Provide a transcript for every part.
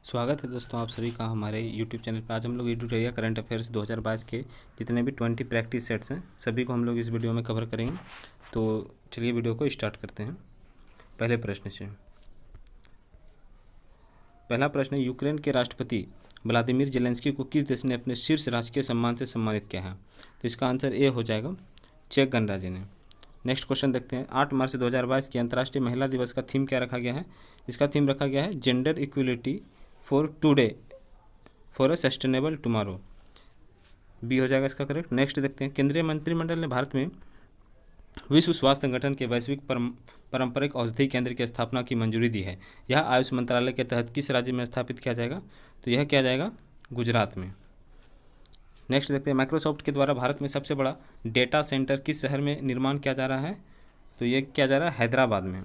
स्वागत है दोस्तों आप सभी का हमारे YouTube चैनल पर। आज हम लोग एडुटोरिया करंट अफेयर्स 2022 के जितने भी 20 प्रैक्टिस सेट्स हैं सभी को हम लोग इस वीडियो में कवर करेंगे। तो चलिए वीडियो को स्टार्ट करते हैं पहले प्रश्न से। पहला प्रश्न है, यूक्रेन के राष्ट्रपति व्लादिमीर जेलेंस्की को किस देश ने अपने शीर्ष राजकीय सम्मान से सम्मानित किया है? तो इसका आंसर ए हो जाएगा, चेक गणराज्य ने। नेक्स्ट क्वेश्चन देखते हैं, 8 मार्च 2022 के अंतर्राष्ट्रीय महिला दिवस का थीम क्या रखा गया है? इसका थीम रखा गया है gender equality for today for a sustainable tomorrow. B हो जाएगा इसका करेक्ट। नेक्स्ट देखते हैं, केंद्रीय मंत्रिमंडल ने भारत में विश्व स्वास्थ्य संगठन के वैश्विक पारंपरिक औषधि केंद्र की स्थापना की मंजूरी दी है। यह आयुष मंत्रालय के तहत किस राज्य में स्थापित किया जाएगा? तो यह किया जाएगा गुजरात में। नेक्स्ट देखते हैं, माइक्रोसॉफ्ट के द्वारा भारत में सबसे बड़ा डेटा सेंटर किस शहर में निर्माण किया जा रहा है? तो यह किया जा रहा है हैदराबाद में।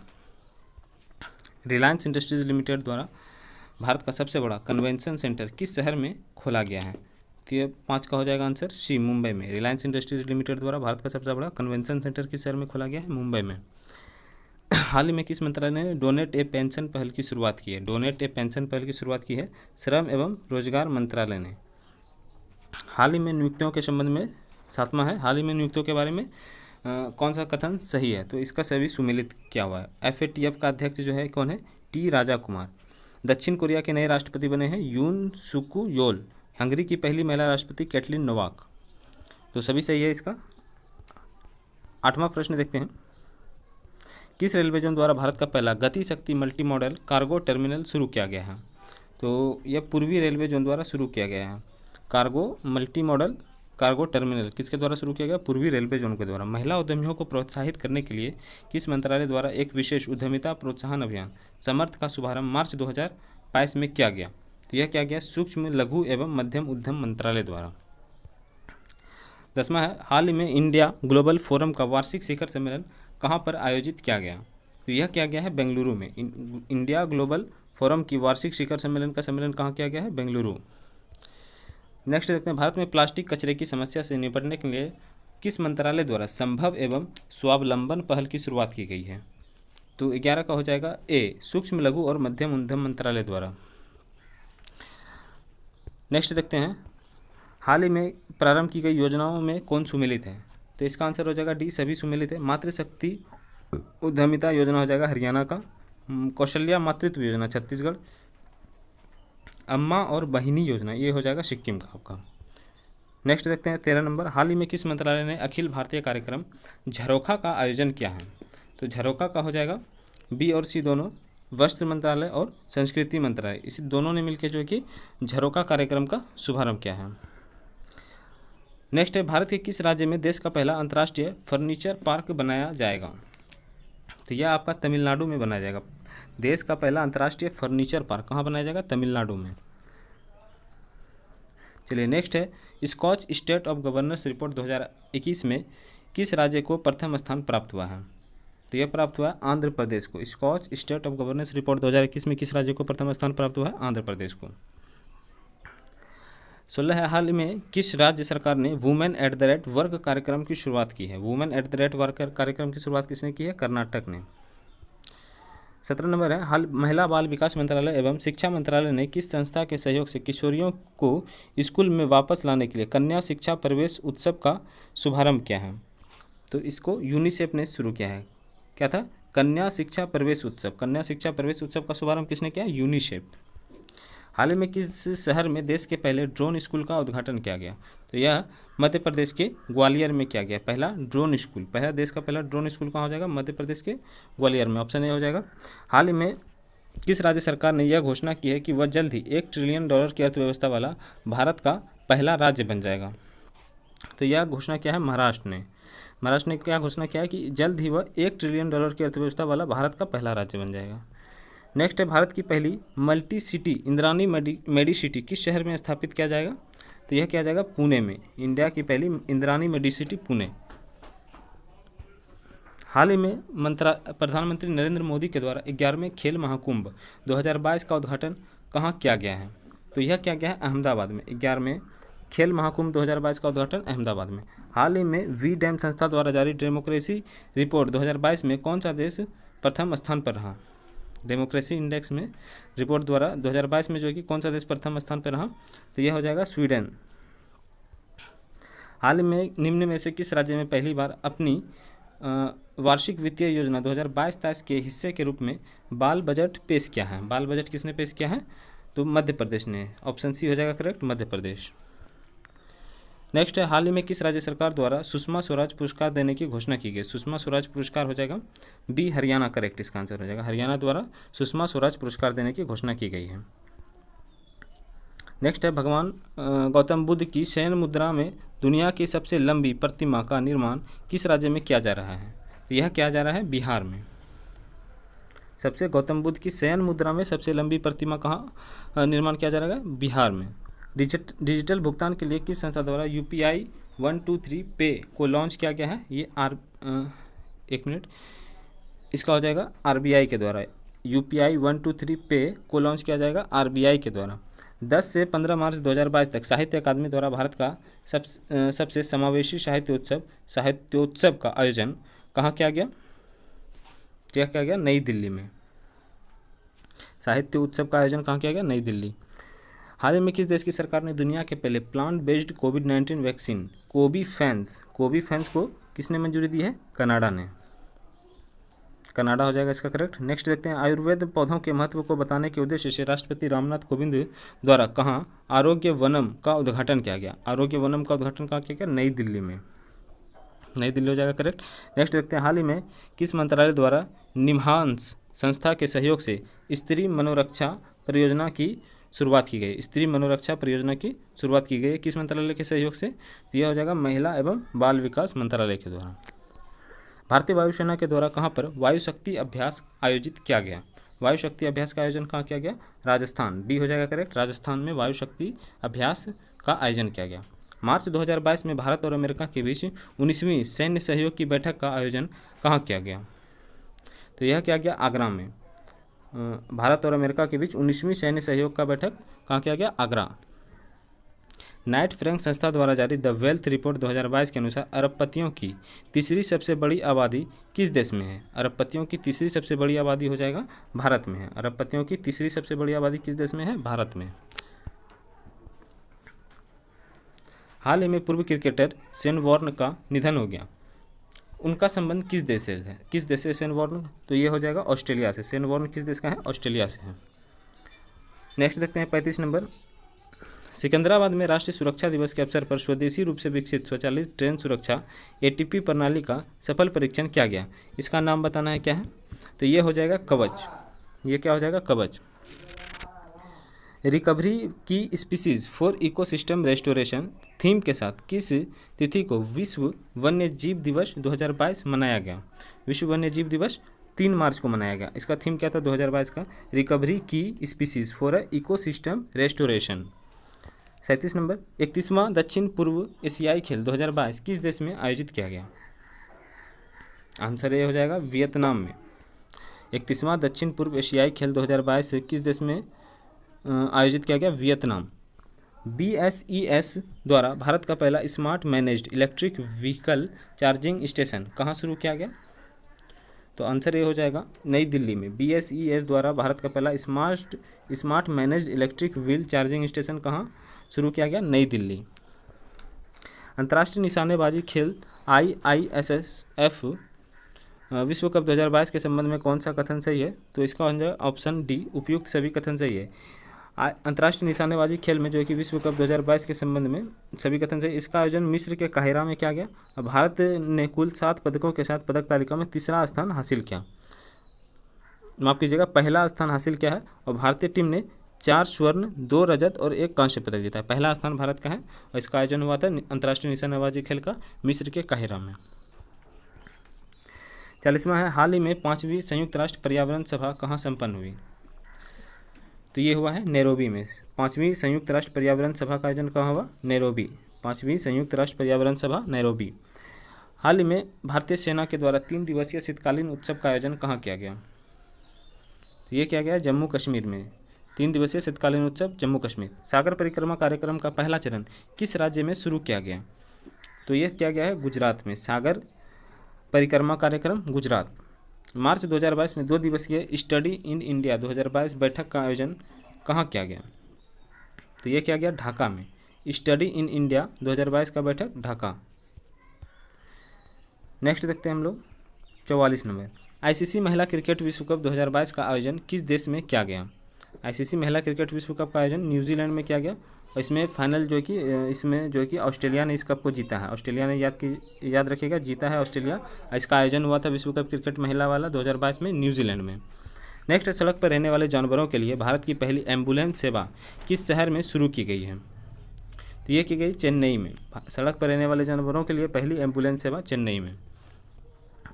रिलायंस इंडस्ट्रीज लिमिटेड द्वारा भारत का सबसे बड़ा कन्वेंशन सेंटर किस शहर में खोला गया है? तो ये 5 का हो जाएगा आंसर सी, मुंबई में। रिलायंस इंडस्ट्रीज लिमिटेड द्वारा भारत का सबसे बड़ा कन्वेंशन सेंटर किस शहर में खोला गया है? मुंबई में। हाल ही में किस मंत्रालय ने डोनेट ए पेंशन पहल की शुरुआत की है? डोनेट ए पेंशन पहल की शुरुआत की है श्रम एवं रोजगार मंत्रालय ने। हाल ही में नियुक्तियों के संबंध में 7वां है, हाल ही में नियुक्तियों के बारे में कौन सा कथन सही है? तो इसका सभी सुमेलित किया हुआ है। FATF का अध्यक्ष जो है कौन है? टी राजा कुमार। दक्षिण कोरिया के नए राष्ट्रपति बने हैं यून सुकु योल। हंगरी की पहली महिला राष्ट्रपति कैटलिन नोवाक। तो सभी सही है इसका। 8वां प्रश्न देखते हैं, किस रेलवे जोन द्वारा भारत का पहला गति शक्ति मल्टी मॉडल कार्गो टर्मिनल शुरू किया गया है? तो यह पूर्वी रेलवे जोन द्वारा शुरू किया गया है। Cargo multi modal cargo terminal किसके द्वारा शुरू किया गया? पूर्वी रेलवे जोन के द्वारा। महिला उद्यमियों को प्रोत्साहित करने के लिए किस मंत्रालय द्वारा एक विशेष उद्यमिता प्रोत्साहन अभियान समर्थ का शुभारंभ मार्च 2022 में किया गया? तो यह किया गया सूक्ष्म लघु एवं मध्यम उद्यम मंत्रालय द्वारा। 10वां है, हाल ही में इंडिया ग्लोबल फोरम का वार्षिक शिखर सम्मेलन कहाँ पर आयोजित किया गया? तो यह किया गया है बेंगलुरु में। इंडिया ग्लोबल फोरम की वार्षिक शिखर सम्मेलन का सम्मेलन कहाँ किया गया है? बेंगलुरु। नेक्स्ट देखते हैं, भारत में प्लास्टिक कचरे की समस्या से निपटने के लिए किस मंत्रालय द्वारा संभव एवं स्वावलंबन पहल की शुरुआत की गई है? तो 11 का हो जाएगा ए, सूक्ष्म लघु और मध्यम उद्यम मंत्रालय द्वारा। नेक्स्ट देखते हैं, हाल ही में प्रारंभ की गई योजनाओं में कौन सुमेलित है? तो इसका आंसर हो जाएगा डी, सभी सुमेलित है। मातृशक्ति उद्यमिता योजना हो जाएगा हरियाणा का। कौशल्या मातृत्व योजना छत्तीसगढ़। अम्मा और बहिनी योजना ये हो जाएगा सिक्किम का आपका। नेक्स्ट देखते हैं 13 नंबर, हाल ही में किस मंत्रालय ने अखिल भारतीय कार्यक्रम झरोखा का आयोजन किया है? तो झरोखा का हो जाएगा बी और सी दोनों, वस्त्र मंत्रालय और संस्कृति मंत्रालय, इस दोनों ने मिलकर जो है कि झरोखा कार्यक्रम का शुभारंभ किया है। नेक्स्ट है, भारत के किस राज्य में देश का पहला अंतर्राष्ट्रीय फर्नीचर पार्क बनाया जाएगा? तो यह आपका तमिलनाडु में बनाया जाएगा। देश का पहला अंतर्राष्ट्रीय फर्नीचर पार्क कहाँ बनाया जाएगा? तमिलनाडु में। चलिए नेक्स्ट है, Skoch state of governance report 2021 में किस राज्य को प्रथम स्थान प्राप्त हुआ है? तो यह प्राप्त हुआ है आंध्र प्रदेश को। Skoch state of governance report 2021 में किस राज्य को प्रथम स्थान प्राप्त हुआ है? आंध्र प्रदेश को। 16 है, हाल में किस राज्य सरकार ने women at the rate work कार्यक्रम की शुरुआत की है? Women at the rate work कार्यक्रम की शुरुआत किसने की है? कर्नाटक ने। 17 नंबर है, हाल महिला बाल विकास मंत्रालय एवं शिक्षा मंत्रालय ने किस संस्था के सहयोग से किशोरियों को स्कूल में वापस लाने के लिए कन्या शिक्षा प्रवेश उत्सव का शुभारंभ किया है? तो इसको यूनिसेफ ने शुरू किया है। क्या था? कन्या शिक्षा प्रवेश उत्सव। कन्या शिक्षा प्रवेश उत्सव का शुभारंभ किसने किया? यूनिसेफ। हाल ही में किस शहर में देश के पहले ड्रोन स्कूल का उद्घाटन किया गया? तो यह मध्य प्रदेश के ग्वालियर में किया गया पहला ड्रोन स्कूल। पहला देश का पहला ड्रोन स्कूल कहाँ हो जाएगा? मध्य प्रदेश के ग्वालियर में। ऑप्शन ए हो जाएगा। हाल ही में किस राज्य सरकार ने यह घोषणा की है कि वह जल्द ही $1 ट्रिलियन की अर्थव्यवस्था वाला भारत का पहला राज्य बन जाएगा? तो यह घोषणा किया है महाराष्ट्र ने। महाराष्ट्र ने क्या घोषणा किया है कि जल्द ही वह $1 ट्रिलियन की अर्थव्यवस्था वाला भारत का पहला राज्य बन जाएगा। नेक्स्ट है, भारत की पहली मल्टी सिटी इंद्रानी मेडिसिटी किस शहर में स्थापित किया जाएगा? तो यह किया जाएगा पुणे में। इंडिया की पहली इंद्रानी मेडिसिटी पुणे। हाल ही में प्रधानमंत्री नरेंद्र मोदी के द्वारा 11वें खेल महाकुंभ 2022 का उद्घाटन कहाँ किया गया है? तो यह किया गया है अहमदाबाद में। 11वें खेल महाकुंभ 2022 का उद्घाटन अहमदाबाद में। हाल ही में वी डैम संस्था द्वारा जारी डेमोक्रेसी रिपोर्ट 2022 में कौन सा देश प्रथम स्थान पर रहा? डेमोक्रेसी इंडेक्स में रिपोर्ट द्वारा 2022 में जो है कि कौन सा देश प्रथम स्थान पर रहा, तो यह हो जाएगा स्वीडन। हाल में निम्न में से किस राज्य में पहली बार अपनी वार्षिक वित्तीय योजना 2022-23 के हिस्से के रूप में बाल बजट पेश किया है? बाल बजट किसने पेश किया है? तो मध्य प्रदेश ने। ऑप्शन सी हो जाएगा करेक्ट, मध्य प्रदेश। नेक्स्ट है, हाल ही में किस राज्य सरकार द्वारा सुषमा स्वराज पुरस्कार देने की घोषणा की गई? सुषमा स्वराज पुरस्कार हो जाएगा बी, हरियाणा करेक्ट, इसका आंसर हो जाएगा। हरियाणा द्वारा सुषमा स्वराज पुरस्कार देने की घोषणा की गई है। नेक्स्ट है, भगवान गौतम बुद्ध की शयन मुद्रा में दुनिया की सबसे लंबी प्रतिमा का निर्माण किस राज्य में किया जा रहा है? तो यह किया जा रहा है बिहार में। सबसे गौतम बुद्ध की शयन मुद्रा में सबसे लंबी प्रतिमा कहाँ निर्माण किया जा रहा है? बिहार में। डिजिटल भुगतान के लिए किस संस्था द्वारा UPI 123 पे को लॉन्च किया गया है? ये एक मिनट, इसका हो जाएगा RBI के द्वारा। UPI 123 पे को लॉन्च किया जाएगा RBI के द्वारा। 10 से 15 मार्च 2022 तक साहित्य अकादमी द्वारा भारत का सबसे समावेशी साहित्योत्सव का आयोजन कहाँ किया गया? क्या किया गया? नई दिल्ली में। साहित्य उत्सव का आयोजन कहाँ किया गया? नई दिल्ली। हाल ही में किस देश की सरकार ने दुनिया के पहले प्लांट बेस्ड कोविड-19 वैक्सीन कोविफेंस को किसने मंजूरी दी है? कनाडा ने। कनाडा हो जाएगा इसका करेक्ट। नेक्स्ट देखते हैं, आयुर्वेद पौधों के महत्व को बताने के उद्देश्य से राष्ट्रपति रामनाथ कोविंद द्वारा कहाँ आरोग्य वनम का उद्घाटन किया गया? आरोग्य वनम का उद्घाटन कहाँ किया गया? नई दिल्ली में। नई दिल्ली हो जाएगा करेक्ट। नेक्स्ट देखते हैं, हाल ही में किस मंत्रालय द्वारा निम्हांस संस्था के सहयोग से स्त्री मनोरक्षा परियोजना की शुरुआत की गई? स्त्री मनोरक्षा परियोजना की शुरुआत की गई किस मंत्रालय के सहयोग से? यह हो जाएगा महिला एवं बाल विकास मंत्रालय के द्वारा। भारतीय वायुसेना के द्वारा कहाँ पर वायु शक्ति अभ्यास आयोजित किया गया? वायु शक्ति अभ्यास का आयोजन कहाँ किया गया? राजस्थान। डी हो जाएगा करेक्ट, राजस्थान में वायु शक्ति अभ्यास का आयोजन किया गया। मार्च 2022 में भारत और अमेरिका के बीच 19वीं सैन्य सहयोग की बैठक का आयोजन कहाँ किया गया? तो यह किया गया आगरा में। भारत और अमेरिका के बीच 19वीं सैन्य सहयोग का बैठक कहाँ किया गया? आगरा। नाइट फ्रैंक संस्था द्वारा जारी द वेल्थ रिपोर्ट 2022 के अनुसार अरबपतियों की तीसरी सबसे बड़ी आबादी किस देश में है? अरबपतियों की तीसरी सबसे बड़ी आबादी हो जाएगा भारत में है। अरबपतियों की तीसरी सबसे बड़ी आबादी किस देश में है? भारत में। हाल ही में पूर्व क्रिकेटर शेन वॉर्न का निधन हो गया, उनका संबंध किस देश से है? किस देश से शेन वॉर्न? तो ये हो जाएगा ऑस्ट्रेलिया से। शेन वॉर्न किस देश का है? ऑस्ट्रेलिया से है। नेक्स्ट देखते हैं 35 नंबर, सिकंदराबाद में राष्ट्रीय सुरक्षा दिवस के अवसर पर स्वदेशी रूप से विकसित स्वचालित ट्रेन सुरक्षा ATP प्रणाली का सफल परीक्षण किया गया। इसका नाम बताना है क्या है? तो ये हो जाएगा कवच। ये क्या हो जाएगा? कवच। रिकवरी की species for ecosystem restoration theme के साथ किस तिथि को विश्व वन्य जीव दिवस 2022 मनाया गया? विश्व वन्य जीव दिवस 3 मार्च को मनाया गया। इसका थीम क्या था 2022 का? रिकवरी की species for ecosystem restoration. 37 number, 31वां दक्षिण पूर्व एशियाई खेल 2022 किस देश में आयोजित किया गया? आंसर ये हो जाएगा वियतनाम में। 31वां दक्षिण पूर्व एशियाई खेल 2022 किस देश में आयोजित किया गया? वियतनाम। BSES द्वारा भारत का पहला smart managed electric vehicle charging station कहाँ शुरू किया गया? तो आंसर ये हो जाएगा नई दिल्ली में। BSES द्वारा भारत का पहला smart managed electric wheel charging station कहाँ शुरू किया गया? नई दिल्ली। अंतर्राष्ट्रीय निशानेबाजी खेल IISF विश्व कप 2022 के संबंध में कौन सा कथन सही है? तो इसका हो जाएगा ऑप्शन डी, उपयुक्त सभी कथन सही है। अंतर्राष्ट्रीय निशानेबाजी खेल में जो है कि विश्व कप 2022 के संबंध में सभी कथन सही। इसका आयोजन मिस्र के काहिरा में किया गया। अब भारत ने कुल 7 पदकों के साथ पदक तालिका में तीसरा स्थान हासिल किया। माफ कीजिएगा, पहला स्थान हासिल किया है। और भारतीय टीम ने 4 स्वर्ण 2 रजत और 1 कांस्य पदक जीता है। पहला स्थान भारत का है और इसका आयोजन हुआ था अंतर्राष्ट्रीय निशानेबाजी खेल का मिस्र के काहिरा में। 40वां है, हाल ही में 5वीं संयुक्त राष्ट्र पर्यावरण सभा कहाँ संपन्न हुई? तो ये हुआ है नैरोबी में। 5वीं संयुक्त राष्ट्र पर्यावरण सभा का आयोजन कहाँ हुआ? नैरोबी। 5वीं संयुक्त राष्ट्र पर्यावरण सभा नैरोबी। हाल ही में भारतीय सेना के द्वारा 3 दिवसीय शीतकालीन उत्सव का आयोजन कहाँ किया गया? तो ये किया गया जम्मू कश्मीर में। 3 दिवसीय शीतकालीन उत्सव जम्मू कश्मीर। सागर परिक्रमा कार्यक्रम का पहला चरण किस राज्य में शुरू किया गया? तो यह किया गया है गुजरात में। सागर परिक्रमा कार्यक्रम गुजरात। मार्च 2022 में 2 दिवसीय स्टडी इन इंडिया 2022 बैठक का आयोजन कहाँ किया गया? तो ये किया गया ढाका में। स्टडी इन इंडिया 2022 का बैठक ढाका। नेक्स्ट देखते हैं हम लोग 44 नंबर, आईसीसी महिला क्रिकेट विश्व कप 2022 का आयोजन किस देश में किया गया? आईसीसी महिला क्रिकेट विश्व कप का आयोजन न्यूजीलैंड में किया गया और इसमें फाइनल जो कि ऑस्ट्रेलिया ने इस कप को जीता है। ऑस्ट्रेलिया ने याद रखिएगा, जीता है ऑस्ट्रेलिया। इसका आयोजन हुआ था विश्व कप क्रिकेट महिला वाला 2022 में न्यूजीलैंड में। नेक्स्ट, सड़क पर रहने वाले जानवरों के लिए भारत की पहली एम्बुलेंस सेवा किस शहर में शुरू की गई है? तो ये की गई चेन्नई में। सड़क पर रहने वाले जानवरों के लिए पहली एम्बुलेंस सेवा चेन्नई में।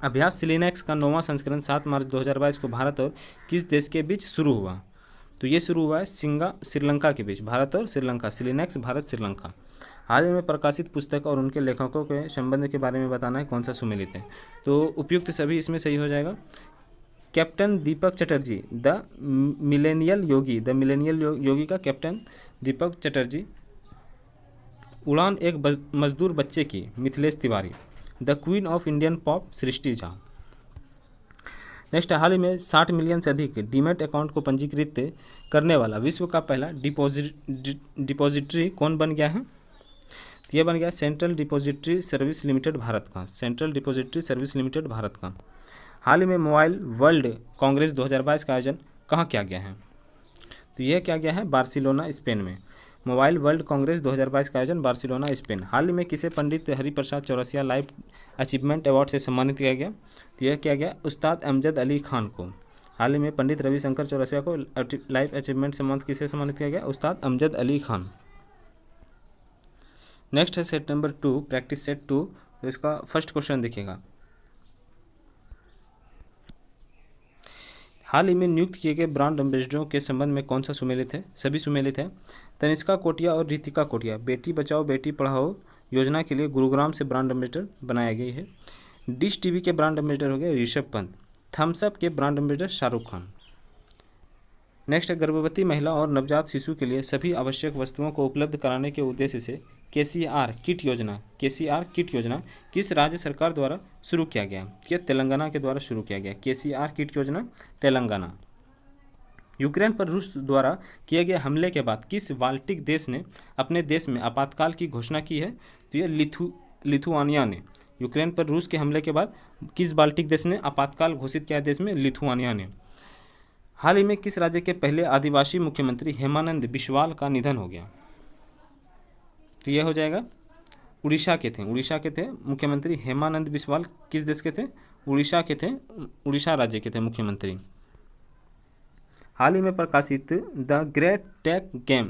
अभ्यास सिलिनेक्स का 9वां संस्करण 7 मार्च 2022 को भारत और किस देश के बीच शुरू हुआ? तो ये शुरू हुआ है श्रीलंका के बीच। भारत और श्रीलंका, सिलिनेक्स भारत श्रीलंका। हाल ही में प्रकाशित पुस्तक और उनके लेखकों के संबंध के बारे में बताना है, कौन सा सुमेलित है? तो उपयुक्त सभी इसमें सही हो जाएगा। Captain Deepak Chatterjee the millennial yogi का कैप्टन दीपक चटर्जी। उड़ान एक मजदूर बच्चे की Mithilesh Tiwari. The queen of Indian pop Srishti Jha. Next, हाल ही में 60 मिलियन से अधिक डीमैट अकाउंट को पंजीकृत करने वाला विश्व का पहला डिपॉजिटरी कौन बन गया है? तो यह बन गया central depository service limited Bharat का। Central depository service limited Bharat का। हाल ही में मोबाइल वर्ल्ड कांग्रेस 2022 का आयोजन कहाँ किया गया है? तो यह किया गया है बार्सिलोना, स्पेन में। मोबाइल वर्ल्ड कांग्रेस 2022 का आयोजन बार्सिलोना, स्पेन। हाल ही में किसे Pandit Hariprasad Chaurasia life achievement award से सम्मानित किया गया? तो यह किया गया उस्ताद अमजद अली खान को। हाल ही में पंडित रविशंकर चौरसिया को लाइफ अचीवमेंट सम्मान किसे सम्मानित किया गया? उस्ताद अमजद अली खान। नेक्स्ट है सेट नंबर 2, प्रैक्टिस सेट 2। तो इसका फर्स्ट क्वेश्चन देखिएगा, हाल ही में नियुक्त किए गए ब्रांड एम्बेसडरों के संबंध में कौन सा सुमेलित है? सभी सुमेलित है। तनिष्का कोटिया और रितिका कोटिया बेटी बचाओ बेटी पढ़ाओ योजना के लिए गुरुग्राम से ब्रांड एम्बेसडर बनाया गई है। डिश टीवी के ब्रांड एम्बेसडर हो गए ऋषभ पंत। थम्स अप के brand ambassador Shahrukh Khan. Next है, गर्भवती महिला और नवजात शिशु के लिए सभी आवश्यक वस्तुओं को उपलब्ध कराने के उद्देश्य से केसीआर किट योजना किस राज्य सरकार द्वारा शुरू किया गया? यह तेलंगाना के द्वारा शुरू किया गया। केसीआर किट योजना तेलंगाना। यूक्रेन पर रूस द्वारा किए गए हमले के बाद किस बाल्टिक देश ने अपने देश में आपातकाल की घोषणा की है? तो यह लिथुआनिया ने। यूक्रेन पर रूस के हमले के बाद किस बाल्टिक देश ने आपातकाल घोषित किया देश में? लिथुआनिया ने। हाल ही में किस राज्य के पहले आदिवासी मुख्यमंत्री हेमानंद बिस्वाल का निधन हो गया? तो यह हो जाएगा उड़ीसा के थे मुख्यमंत्री हेमानंद बिस्वाल। किस देश के थे? उड़ीसा के थे, उड़ीसा राज्य के थे मुख्यमंत्री। हाल ही में प्रकाशित the great tech game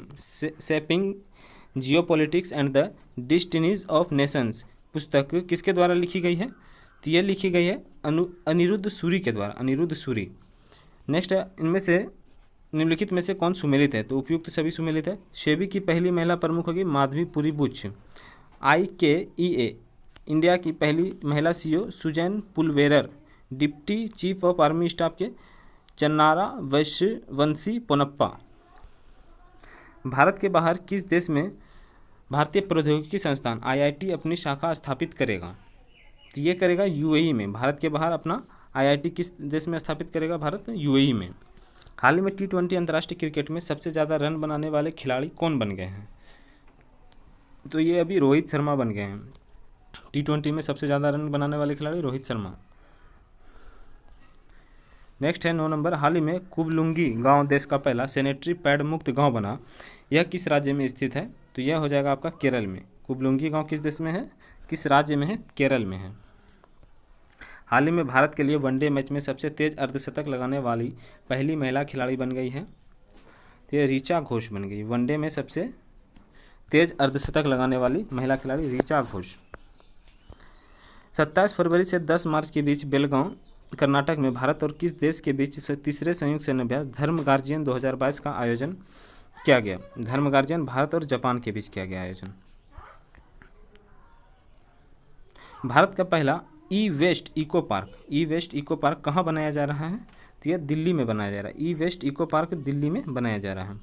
shaping geopolitics and the destinies of nations पुस्तक किसके द्वारा लिखी गई है? तो यह लिखी गई है अनिरुद्ध सूरी के द्वारा, अनिरुद्ध सूरी। नेक्स्ट, इनमें से निम्नलिखित में से कौन सुमेलित है? तो उपयुक्त सभी सुमेलित है। सेबी की पहली महिला प्रमुख होगी माधवीपुरी बुच। IKEA इंडिया की पहली महिला CEO Suzanne Pulverer. Deputy chief of army staff के चन्नारा वंशी पोनप्पा। भारत के बाहर किस देश में भारतीय प्रौद्योगिकी संस्थान IIT अपनी शाखा स्थापित करेगा? तो ये करेगा UAE में। भारत के बाहर अपना IIT किस देश में स्थापित करेगा? भारत, UAE में। हाल ही में T20 अंतर्राष्ट्रीय क्रिकेट में सबसे ज़्यादा रन बनाने वाले खिलाड़ी कौन बन गए हैं? तो ये अभी रोहित शर्मा बन गए हैं। T20 में सबसे ज़्यादा रन बनाने वाले खिलाड़ी रोहित शर्मा। नेक्स्ट है 9 नंबर, हाल ही में कुबलुंगी गांव देश का पहला सैनिटरी पैड मुक्त गांव बना। यह किस राज्य में स्थित है? तो यह हो जाएगा आपका केरल में। कुबलुंगी गांव किस देश में है, किस राज्य में है? केरल में है। हाल ही में भारत के लिए वनडे मैच में सबसे तेज अर्धशतक लगाने वाली पहली महिला खिलाड़ी बन गई है। तो यह ऋचा घोष बन गई। वनडे में सबसे तेज अर्धशतक लगाने वाली महिला खिलाड़ी ऋचा घोष। 27 फरवरी से 10 मार्च के बीच बेलगांव कर्नाटक में भारत और किस देश के बीच तीसरे संयुक्त सैन्याभ्यास धर्म गार्जियन 2022 का आयोजन किया गया? धर्म गार्जियन भारत और जापान के बीच किया गया आयोजन। भारत का पहला ई वेस्ट इको पार्क कहाँ बनाया जा रहा है? तो यह दिल्ली में बनाया जा रहा है। ई वेस्ट इको पार्क दिल्ली में बनाया जा रहा है।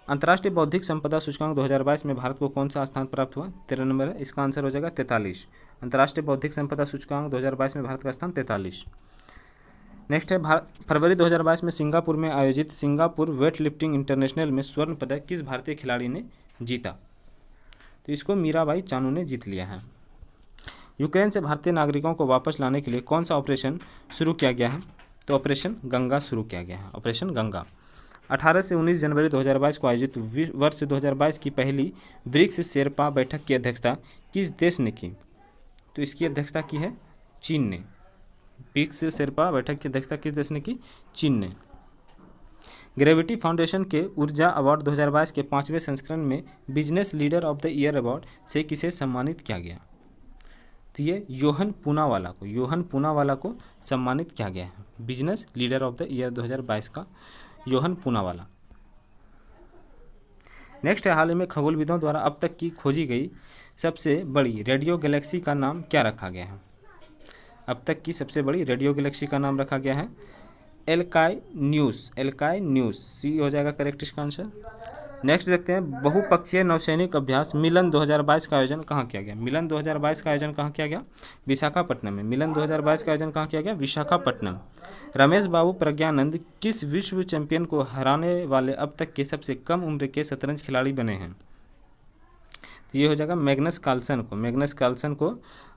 अंतर्राष्ट्रीय बौद्धिक संपदा सूचकांक 2022 में भारत को कौन सा स्थान प्राप्त हुआ? 13 नंबर है। इसका आंसर हो जाएगा 43। अंतर्राष्ट्रीय बौद्धिक संपदा सूचकांक 2022 में भारत का स्थान 43। नेक्स्ट है फरवरी 2022 में सिंगापुर में आयोजित सिंगापुर वेट लिफ्टिंग इंटरनेशनल में स्वर्ण पदक किस भारतीय खिलाड़ी ने जीता? तो इसको मीराबाई चानू ने जीत लिया है। यूक्रेन से भारतीय नागरिकों को वापस लाने के लिए कौन सा ऑपरेशन शुरू किया गया है? तो ऑपरेशन गंगा शुरू किया गया है, ऑपरेशन गंगा। 18 से 19 जनवरी 2022 को आयोजित वर्ष 2022 की पहली ब्रिक्स शेरपा बैठक की अध्यक्षता किस देश ने की? तो इसकी अध्यक्षता की है चीन ने। ब्रिक्स शेरपा बैठक की अध्यक्षता किस देश ने की? चीन ने। ग्रेविटी फाउंडेशन के ऊर्जा अवार्ड 2022 के 5वें संस्करण में business leader of the year award से किसे सम्मानित किया गया? तो ये योहन पूनावाला को सम्मानित किया गया है। Business leader of the year 2022 का योहन पूनावाला। नेक्स्ट है, हाल ही में खगोलविदों द्वारा अब तक की खोजी गई सबसे बड़ी रेडियो गैलेक्सी का नाम क्या रखा गया है? अब तक की सबसे बड़ी रेडियो गैलेक्सी का नाम रखा गया है एल्काई न्यूज़। सी हो जाएगा करेक्ट इसका आंसर। नेक्स्ट देखते हैं, बहुपक्षीय नौसैनिक अभ्यास मिलन 2022 का आयोजन कहाँ किया गया? मिलन 2022 का आयोजन कहाँ किया गया? विशाखापट्टनम में। मिलन 2022 का आयोजन कहाँ किया गया? विशाखापट्टनम। रमेश बाबू प्रज्ञानंद किस विश्व चैंपियन को हराने वाले अब तक के सबसे कम उम्र के शतरंज खिलाड़ी बने हैं? तो ये हो जाएगा मैग्नस कार्लसन को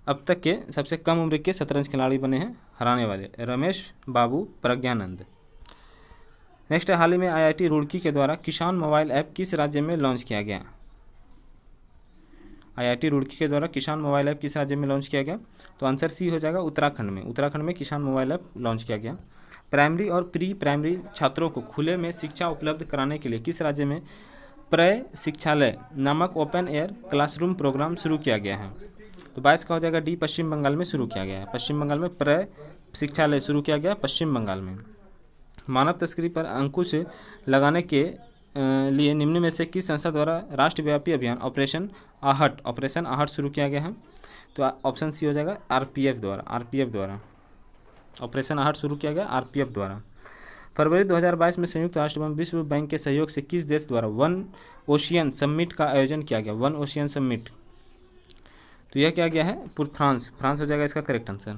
अब तक के सबसे कम उम्र के शतरंज खिलाड़ी बने हैं हराने वाले रमेश बाबू प्रज्ञानंद। नेक्स्ट है, हाल ही में आईआईटी रुड़की के द्वारा किसान मोबाइल ऐप किस राज्य में लॉन्च किया गया? आईआईटी रुड़की के द्वारा किसान मोबाइल ऐप किस राज्य में लॉन्च किया गया? तो आंसर सी हो जाएगा उत्तराखंड में किसान मोबाइल ऐप लॉन्च किया गया। प्राइमरी और प्री प्राइमरी छात्रों को खुले में शिक्षा उपलब्ध कराने के लिए किस राज्य में प्रशिक्षालय नामक ओपन एयर क्लासरूम प्रोग्राम शुरू किया गया है? तो 22 का हो जाएगा डी, पश्चिम बंगाल में शुरू किया गया है। पश्चिम बंगाल में प्रशिक्षालय शुरू किया गया पश्चिम बंगाल में। मानव तस्करी पर अंकुश लगाने के लिए निम्न में से किस संस्था द्वारा राष्ट्रव्यापी अभियान ऑपरेशन आहट शुरू किया गया है? तो ऑप्शन सी हो जाएगा आरपीएफ द्वारा ऑपरेशन आहट शुरू किया गया आरपीएफ द्वारा। फरवरी 2022 में संयुक्त राष्ट्र एवं विश्व बैंक के सहयोग से किस देश द्वारा वन ओशियन समिट का आयोजन किया गया? वन ओशियन समिट, तो यह क्या गया है? फ्रांस हो जाएगा इसका करेक्ट आंसर।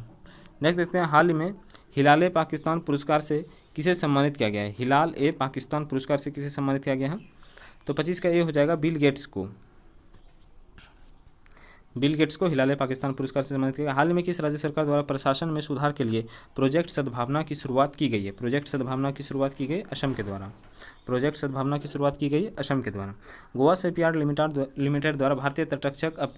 नेक्स्ट देखते हैं, हाल ही में हिलाल ए पाकिस्तान पुरस्कार से किसे सम्मानित किया गया है? हिलाल ए पाकिस्तान पुरस्कार से किसे सम्मानित किया गया है? तो 25 का ये हो जाएगा बिल गेट्स को हिलाल ए पाकिस्तान पुरस्कार से सम्मानित किया गया। हाल में किस राज्य सरकार द्वारा प्रशासन में सुधार के लिए प्रोजेक्ट सद्भावना की शुरुआत की गई है? असम के द्वारा गोवा शिपयार्ड लिमिटेड द्वारा भारतीय तटरक्षक अब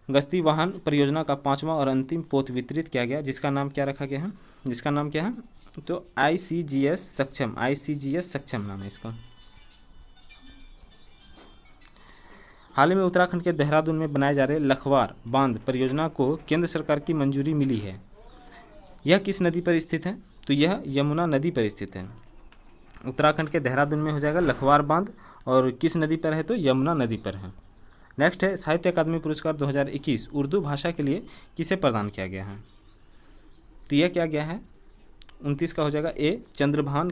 गश्ती वाहन परियोजना का 5वां और अंतिम पोत वितरित किया गया, जिसका नाम क्या है? तो ICGS सक्षम नाम है इसका। हाल ही में उत्तराखंड के देहरादून में बनाए जा रहे लखवार बांध परियोजना को केंद्र सरकार की मंजूरी मिली है। यह किस नदी पर स्थित है? तो यह यमुना नदी पर स्थित है। उत्तराखंड के देहरादून में हो जाएगा लखवार बांध, और किस नदी पर है? तो यमुना नदी पर है। नेक्स्ट है, साहित्य अकादमी पुरस्कार 2021 उर्दू भाषा के लिए किसे प्रदान किया गया है? तो यह क्या गया है? 29 का हो जाएगा ए, चंद्रभान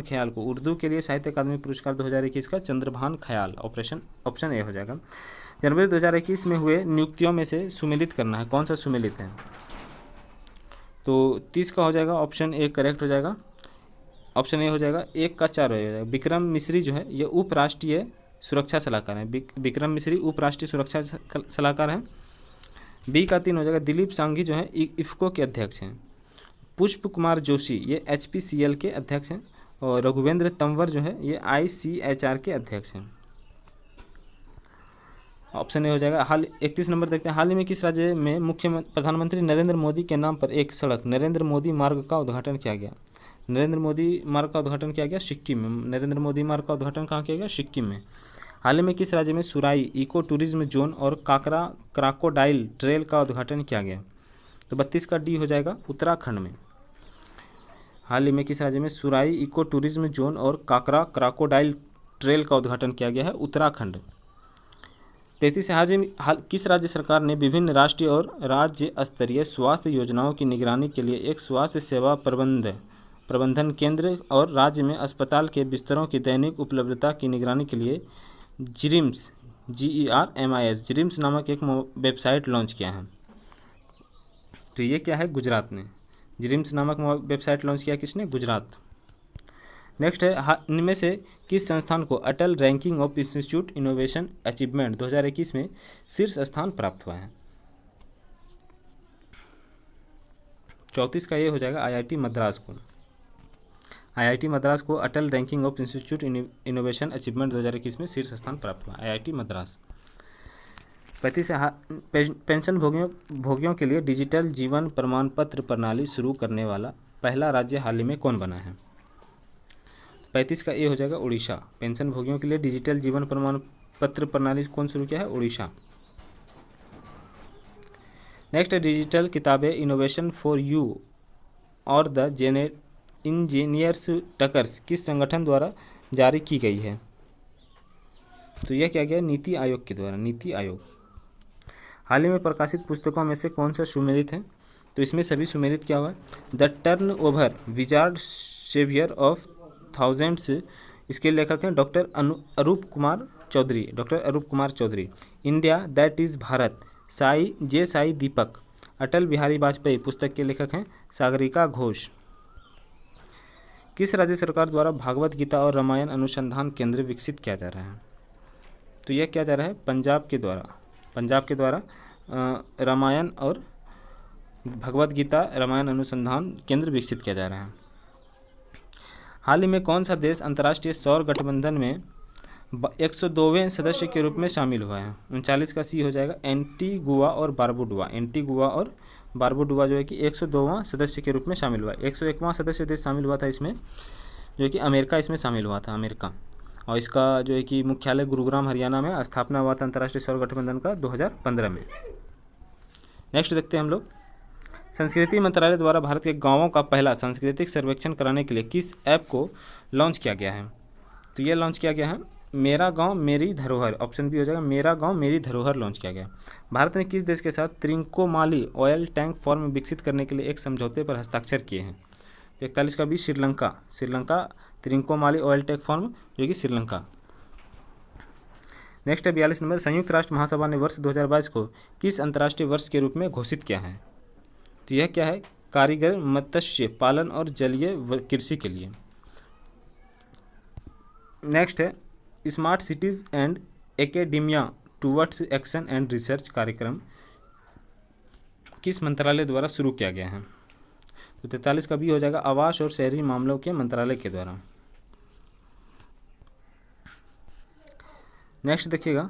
ख्याल को उर्दू के लिए साहित्य अकादमी पुरस्कार 2021 का चंद्रभान ख्याल ऑप्शन ए हो जाएगा। जनवरी 2021 में हुए नियुक्तियों में से सुमेलित करना है, कौन सा सुमेलित है? तो 30 का हो जाएगा ऑप्शन ए करेक्ट हो जाएगा। ऑप्शन ए हो जाएगा, 1 का 4 हो जाएगा। विक्रम मिश्री जो है ये उप राष्ट्रीय सुरक्षा सलाहकार हैं। विक्रम मिश्री उप राष्ट्रीय सुरक्षा सलाहकार हैं। बी का 3 हो जाएगा, दिलीप सांघी जो है इफ्को के अध्यक्ष हैं। पुष्प कुमार जोशी ये HPCL के अध्यक्ष हैं, और रघुवेंद्र तंवर जो है ये ICHR के अध्यक्ष हैं। ऑप्शन ए हो जाएगा। 31 नंबर देखते हैं, हाल ही में किस राज्य में प्रधानमंत्री नरेंद्र मोदी के नाम पर एक सड़क नरेंद्र मोदी मार्ग का उद्घाटन किया गया? सिक्किम में। नरेंद्र मोदी मार्ग का उद्घाटन कहाँ किया गया? सिक्किम में। हाल ही में किस राज्य में सुराई इको टूरिज्म जोन और क्राकोडाइल ट्रेल का उद्घाटन किया गया? तो 32 का डी हो जाएगा उत्तराखंड में। हाल ही में किस राज्य में सुराई इको टूरिज्म जोन और क्राकोडाइल ट्रेल का उद्घाटन किया गया है? उत्तराखंड। 33 हाल किस राज्य सरकार ने विभिन्न राष्ट्रीय और राज्य स्तरीय स्वास्थ्य योजनाओं की निगरानी के लिए एक स्वास्थ्य सेवा प्रबंधन केंद्र और राज्य में अस्पताल के बिस्तरों की दैनिक उपलब्धता की निगरानी के लिए जिरिम्स नामक एक वेबसाइट लॉन्च किया है? तो ये क्या है? गुजरात ने। जिरिम्स नामक वेबसाइट लॉन्च किया किसने? गुजरात। नेक्स्ट है, इनमें से किस संस्थान को Atal ranking of institute innovation achievement 2021 में शीर्ष स्थान प्राप्त हुआ है? 34 का ये हो जाएगा आईआईटी मद्रास को। आईआईटी मद्रास को Atal ranking of institute innovation achievement 2021 में शीर्ष स्थान प्राप्त हुआ, आईआईटी मद्रास। 35 पेंशन भोगियों के लिए डिजिटल जीवन प्रमाण पत्र प्रणाली शुरू करने वाला पहला राज्य हाल ही में कौन बना है? 35 का ए हो जाएगा उड़ीसा। पेंशन भोगियों के लिए डिजिटल जीवन प्रमाण पत्र प्रणाली कौन शुरू किया है? उड़ीसा। नेक्स्ट, डिजिटल किताबें इनोवेशन फॉर यू और द इंजीनियर्स टकर्स किस संगठन द्वारा जारी की गई है? तो यह क्या गया? नीति आयोग के द्वारा, नीति आयोग। हाल ही में प्रकाशित पुस्तकों में से कौन सा सुमेलित है? तो इसमें सभी सुमेलित क्या हुआ है? The turn over wizard saviour of thousands, इसके लेखक हैं doctor Arup Kumar Chaudhary, doctor Arup Kumar Chaudhary. India that is Bharat, Sai Deepak. Atal Bihari Vajpayee पुस्तक के लेखक हैं सागरिका घोष। किस राज्य सरकार द्वारा भागवत गीता और रामायण अनुसंधान केंद्र विकसित किया जा रहा है? तो यह किया जा रहा है पंजाब के द्वारा रामायण और भगवत गीता रामायण अनुसंधान केंद्र विकसित किया जा रहा है। हाल ही में कौन सा देश अंतर्राष्ट्रीय सौर गठबंधन में 102वें सदस्य के रूप में शामिल हुआ है? 39 का सी हो जाएगा एंटीगुआ और बारबुडुआ। एंटीगुआ और बारबुडुआ जो है कि 102वां सदस्य के रूप में शामिल हुआ है। 101वां सदस्य देश शामिल हुआ था इसमें, जो है कि अमेरिका इसमें शामिल हुआ था, अमेरिका। और इसका जो है कि मुख्यालय गुरुग्राम हरियाणा में स्थापना हुआ था अंतर्राष्ट्रीय सौर गठबंधन का 2015 में। नेक्स्ट देखते हैं हम लोग, संस्कृति मंत्रालय द्वारा भारत के गांवों का पहला सांस्कृतिक सर्वेक्षण कराने के लिए किस ऐप को लॉन्च किया गया है? तो ये लॉन्च किया गया है मेरा गांव मेरी धरोहर। ऑप्शन बी हो जाएगा मेरा गांव मेरी धरोहर लॉन्च किया गया। भारत ने किस देश के साथ त्रिंकोमाली ऑयल टैंक फॉर्म विकसित करने के लिए एक समझौते पर हस्ताक्षर किए हैं? 41 का भी Sri Lanka Trincomalee oil tank form जो कि श्रीलंका। नेक्स्ट है 42 नंबर, संयुक्त राष्ट्र महासभा ने वर्ष 2022 को किस अंतर्राष्ट्रीय वर्ष के रूप में घोषित किया है? तो यह क्या है? कारीगर मत्स्य पालन और जलीय कृषि के लिए। नेक्स्ट है smart cities and academia towards action and research कार्यक्रम किस मंत्रालय द्वारा शुरू किया गया है? तो 43 का भी हो जाएगा आवास और शहरी मामलों के मंत्रालय के द्वारा। नेक्स्ट देखिएगा,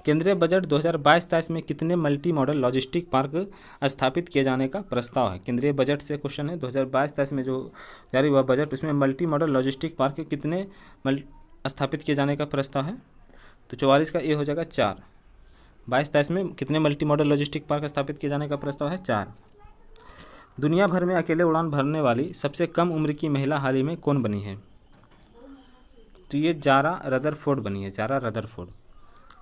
केंद्रीय बजट 2022-23 में कितने मल्टी मॉडल लॉजिस्टिक पार्क स्थापित किए जाने का प्रस्ताव है? केंद्रीय बजट से क्वेश्चन है, 2022-23 में जो जारी हुआ बजट उसमें मल्टी मॉडल लॉजिस्टिक पार्क कितने स्थापित किए जाने का प्रस्ताव है? तो 44 का ए हो जाएगा 4। 22-23 में कितने मल्टी मॉडल लॉजिस्टिक पार्क स्थापित किए जाने का प्रस्ताव है? 4। दुनिया भर में अकेले उड़ान भरने वाली सबसे कम उम्र की महिला हाल ही में कौन बनी है? तो ये जारा रदरफोर्ड बनी है, जारा रदरफोर्ड।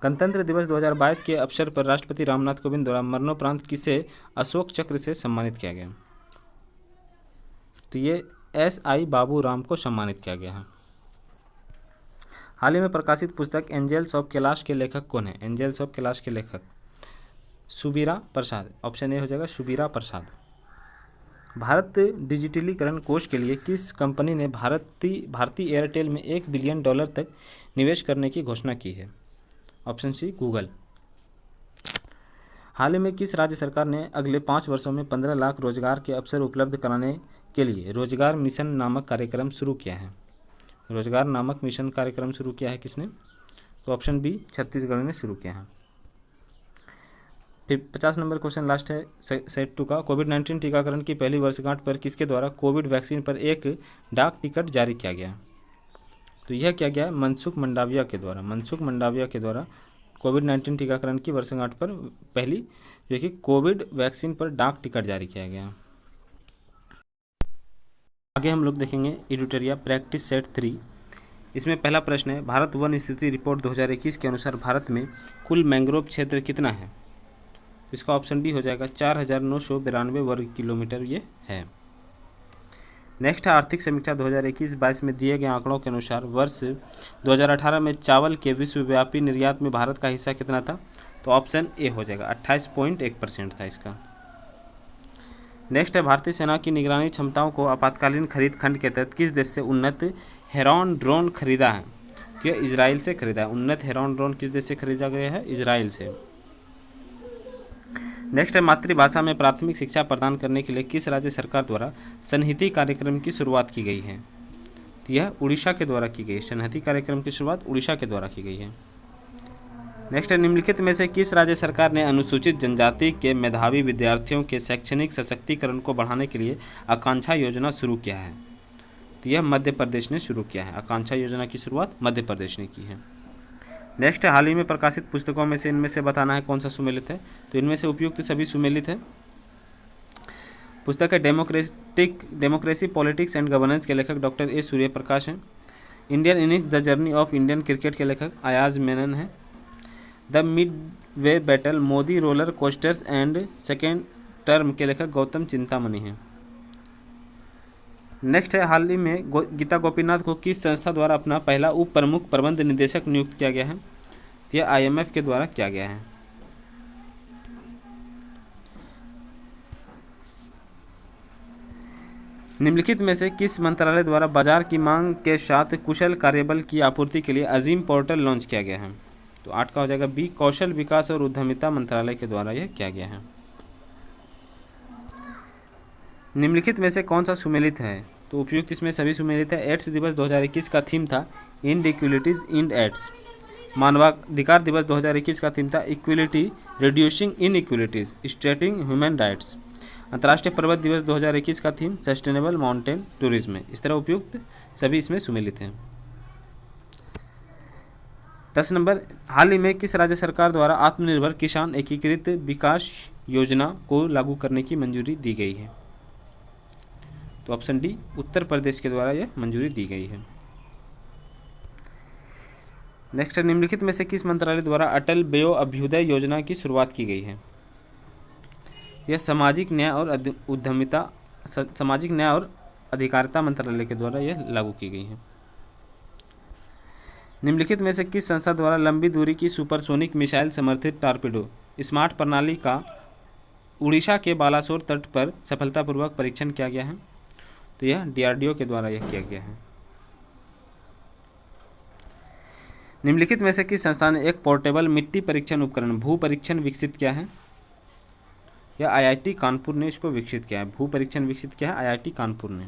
गणतंत्र दिवस 2022 के अवसर पर राष्ट्रपति रामनाथ कोविंद द्वारा मरणोपरांत किसे अशोक चक्र से सम्मानित किया गया? तो ये SI बाबू राम को सम्मानित किया गया है। हाल ही में प्रकाशित पुस्तक एंजल्स ऑफ कैलाश के लेखक कौन है? एंजल्स ऑफ कैलाश के लेखक सुबीरा प्रसाद। ऑप्शन ए हो जाएगा सुबीरा प्रसाद। भारत डिजिटलीकरण कोष के लिए किस कंपनी ने भारती एयरटेल में $1 बिलियन तक निवेश करने की घोषणा की है? Option C Google. हाल ही में किस राज्य सरकार ने अगले 5 वर्षों में 15 लाख रोजगार के अवसर उपलब्ध कराने के लिए रोजगार मिशन नामक कार्यक्रम शुरू किया है? रोजगार नामक मिशन कार्यक्रम शुरू किया है किसने? तो ऑप्शन बी छत्तीसगढ़ ने शुरू किया है। फिर 50 नंबर क्वेश्चन लास्ट है सेट 2 का, कोविड-19 टीकाकरण की पहली वर्षगांठ पर किसके द्वारा कोविड वैक्सीन पर एक डाक टिकट जारी किया गया? तो यह क्या गया है? मनसुख मंडाविया के द्वारा कोविड-19 टीकाकरण की वर्षगांठ पर पहली जो कि कोविड वैक्सीन पर डाक टिकट जारी किया गया। आगे हम लोग देखेंगे एडिटोरिया प्रैक्टिस सेट 3। इसमें पहला प्रश्न है, भारत वन स्थिति रिपोर्ट 2021 के अनुसार भारत में कुल मैंग्रोव क्षेत्र कितना है? तो इसका ऑप्शन डी हो जाएगा 4992 वर्ग किलोमीटर ये है। नेक्स्ट है आर्थिक समीक्षा 2021-22 में दिए गए आंकड़ों के अनुसार वर्ष 2018 में चावल के विश्वव्यापी निर्यात में भारत का हिस्सा कितना था? तो ऑप्शन ए हो जाएगा 28.1% था इसका। नेक्स्ट है भारतीय सेना की निगरानी क्षमताओं को आपातकालीन खरीद खंड के तहत किस देश से उन्नत हेरॉन ड्रोन खरीदा है? तो यह इजराइल से खरीदा है। उन्नत हेरॉन ड्रोन किस देश से खरीदा गया है? इजराइल से। नेक्स्ट है मातृभाषा में प्राथमिक शिक्षा प्रदान करने के लिए किस राज्य सरकार द्वारा सन्निधि कार्यक्रम की शुरुआत की गई है? तो यह उड़ीसा के द्वारा की गई। सन्निधि कार्यक्रम की शुरुआत उड़ीसा के द्वारा की गई है। नेक्स्ट है निम्नलिखित में से किस राज्य सरकार ने अनुसूचित जनजाति के मेधावी विद्यार्थियों के शैक्षणिक सशक्तिकरण को बढ़ाने के लिए आकांक्षा योजना शुरू किया है? तो यह मध्य प्रदेश ने शुरू किया है। आकांक्षा योजना की शुरुआत मध्य प्रदेश ने की है। नेक्स्ट है हाल ही में प्रकाशित पुस्तकों में से इनमें से बताना है कौन सा सुमेलित है? तो इनमें से उपयुक्त सभी सुमेलित है। पुस्तक है डेमोक्रेसी पॉलिटिक्स एंड गवर्नेंस के लेखक डॉक्टर ए सूर्यप्रकाश हैं। Indian innings the journey of Indian cricket के लेखक अयाज मेनन हैं। The mid way battle Modi roller coasters and second term के लेखक गौतम चिंतामणि हैं। नेक्स्ट है हाल ही में गीता गोपीनाथ को किस संस्था द्वारा अपना पहला उप प्रमुख प्रबंध निदेशक नियुक्त किया गया है? यह IMF के द्वारा किया गया है। निम्नलिखित में से किस मंत्रालय द्वारा बाजार की मांग के साथ कुशल कार्यबल की आपूर्ति के लिए अजीम पोर्टल लॉन्च किया गया है? तो 8 का हो जाएगा बी, कौशल विकास और उद्यमिता मंत्रालय के द्वारा यह किया गया है। निम्नलिखित में से कौन सा सुमेलित है? तो उपयुक्त इसमें सभी सुमेलित है। एड्स दिवस 2021 का थीम था इंड इक्वलिटीज इंड एड्स। मानवाधिकार दिवस 2021 का थीम था equality reducing inequalities straightening human rights. अंतर्राष्ट्रीय पर्वत दिवस 2021 का थीम सस्टेनेबल माउंटेन टूरिज्म है। इस तरह उपयुक्त सभी इसमें सुमेलित हैं। 10 नंबर, हाल ही में किस राज्य सरकार द्वारा आत्मनिर्भर किसान एकीकृत विकास योजना को लागू करने की मंजूरी दी गई है? तो ऑप्शन डी, उत्तर प्रदेश के द्वारा यह मंजूरी दी गई है। नेक्स्ट, निम्नलिखित में से किस मंत्रालय द्वारा अटल वयो अभ्युदय योजना की शुरुआत की गई है? यह सामाजिक न्याय और अधिकारिता मंत्रालय के द्वारा यह लागू की गई है। निम्नलिखित में से किस संस्था द्वारा लंबी दूरी की सुपरसोनिक मिसाइल समर्थित टॉर्पेडो स्मार्ट प्रणाली का उड़ीसा के बालासोर तट पर सफलतापूर्वक परीक्षण किया गया है? तो यह DRDO के द्वारा यह किया गया है। निम्नलिखित में से किस संस्था ने एक पोर्टेबल मिट्टी परीक्षण उपकरण भू परीक्षण विकसित किया है? यह IIT कानपुर ने इसको विकसित किया है। भू परीक्षण विकसित किया है IIT कानपुर ने।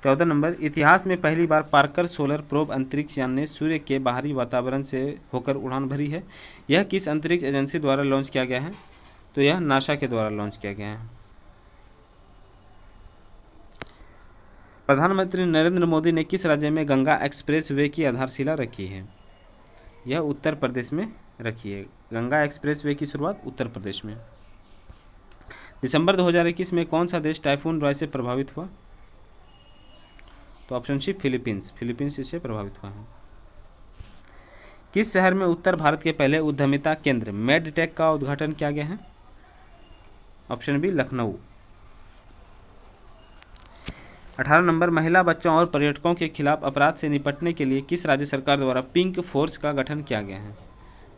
14 नंबर, इतिहास में पहली बार पार्कर सोलर प्रोब अंतरिक्ष यान ने सूर्य के बाहरी वातावरण से होकर उड़ान भरी है। यह किस अंतरिक्ष एजेंसी द्वारा लॉन्च किया गया है? तो यह नासा के द्वारा लॉन्च किया गया है। प्रधानमंत्री नरेंद्र मोदी ने किस राज्य में गंगा एक्सप्रेस वे की आधारशिला रखी है? यह उत्तर प्रदेश में रखी है। गंगा एक्सप्रेस वे की शुरुआत उत्तर प्रदेश में। दिसंबर 2021 में कौन सा देश टाइफून रॉय से प्रभावित हुआ? तो ऑप्शन सी, फिलीपींस इससे प्रभावित हुआ है। किस शहर में उत्तर भारत के पहले उद्यमिता केंद्र मेडटेक का उद्घाटन किया गया है? Option B, Lucknow. 18 नंबर, महिला, बच्चों और पर्यटकों के खिलाफ अपराध से निपटने के लिए किस राज्य सरकार द्वारा पिंक फोर्स का गठन किया गया है?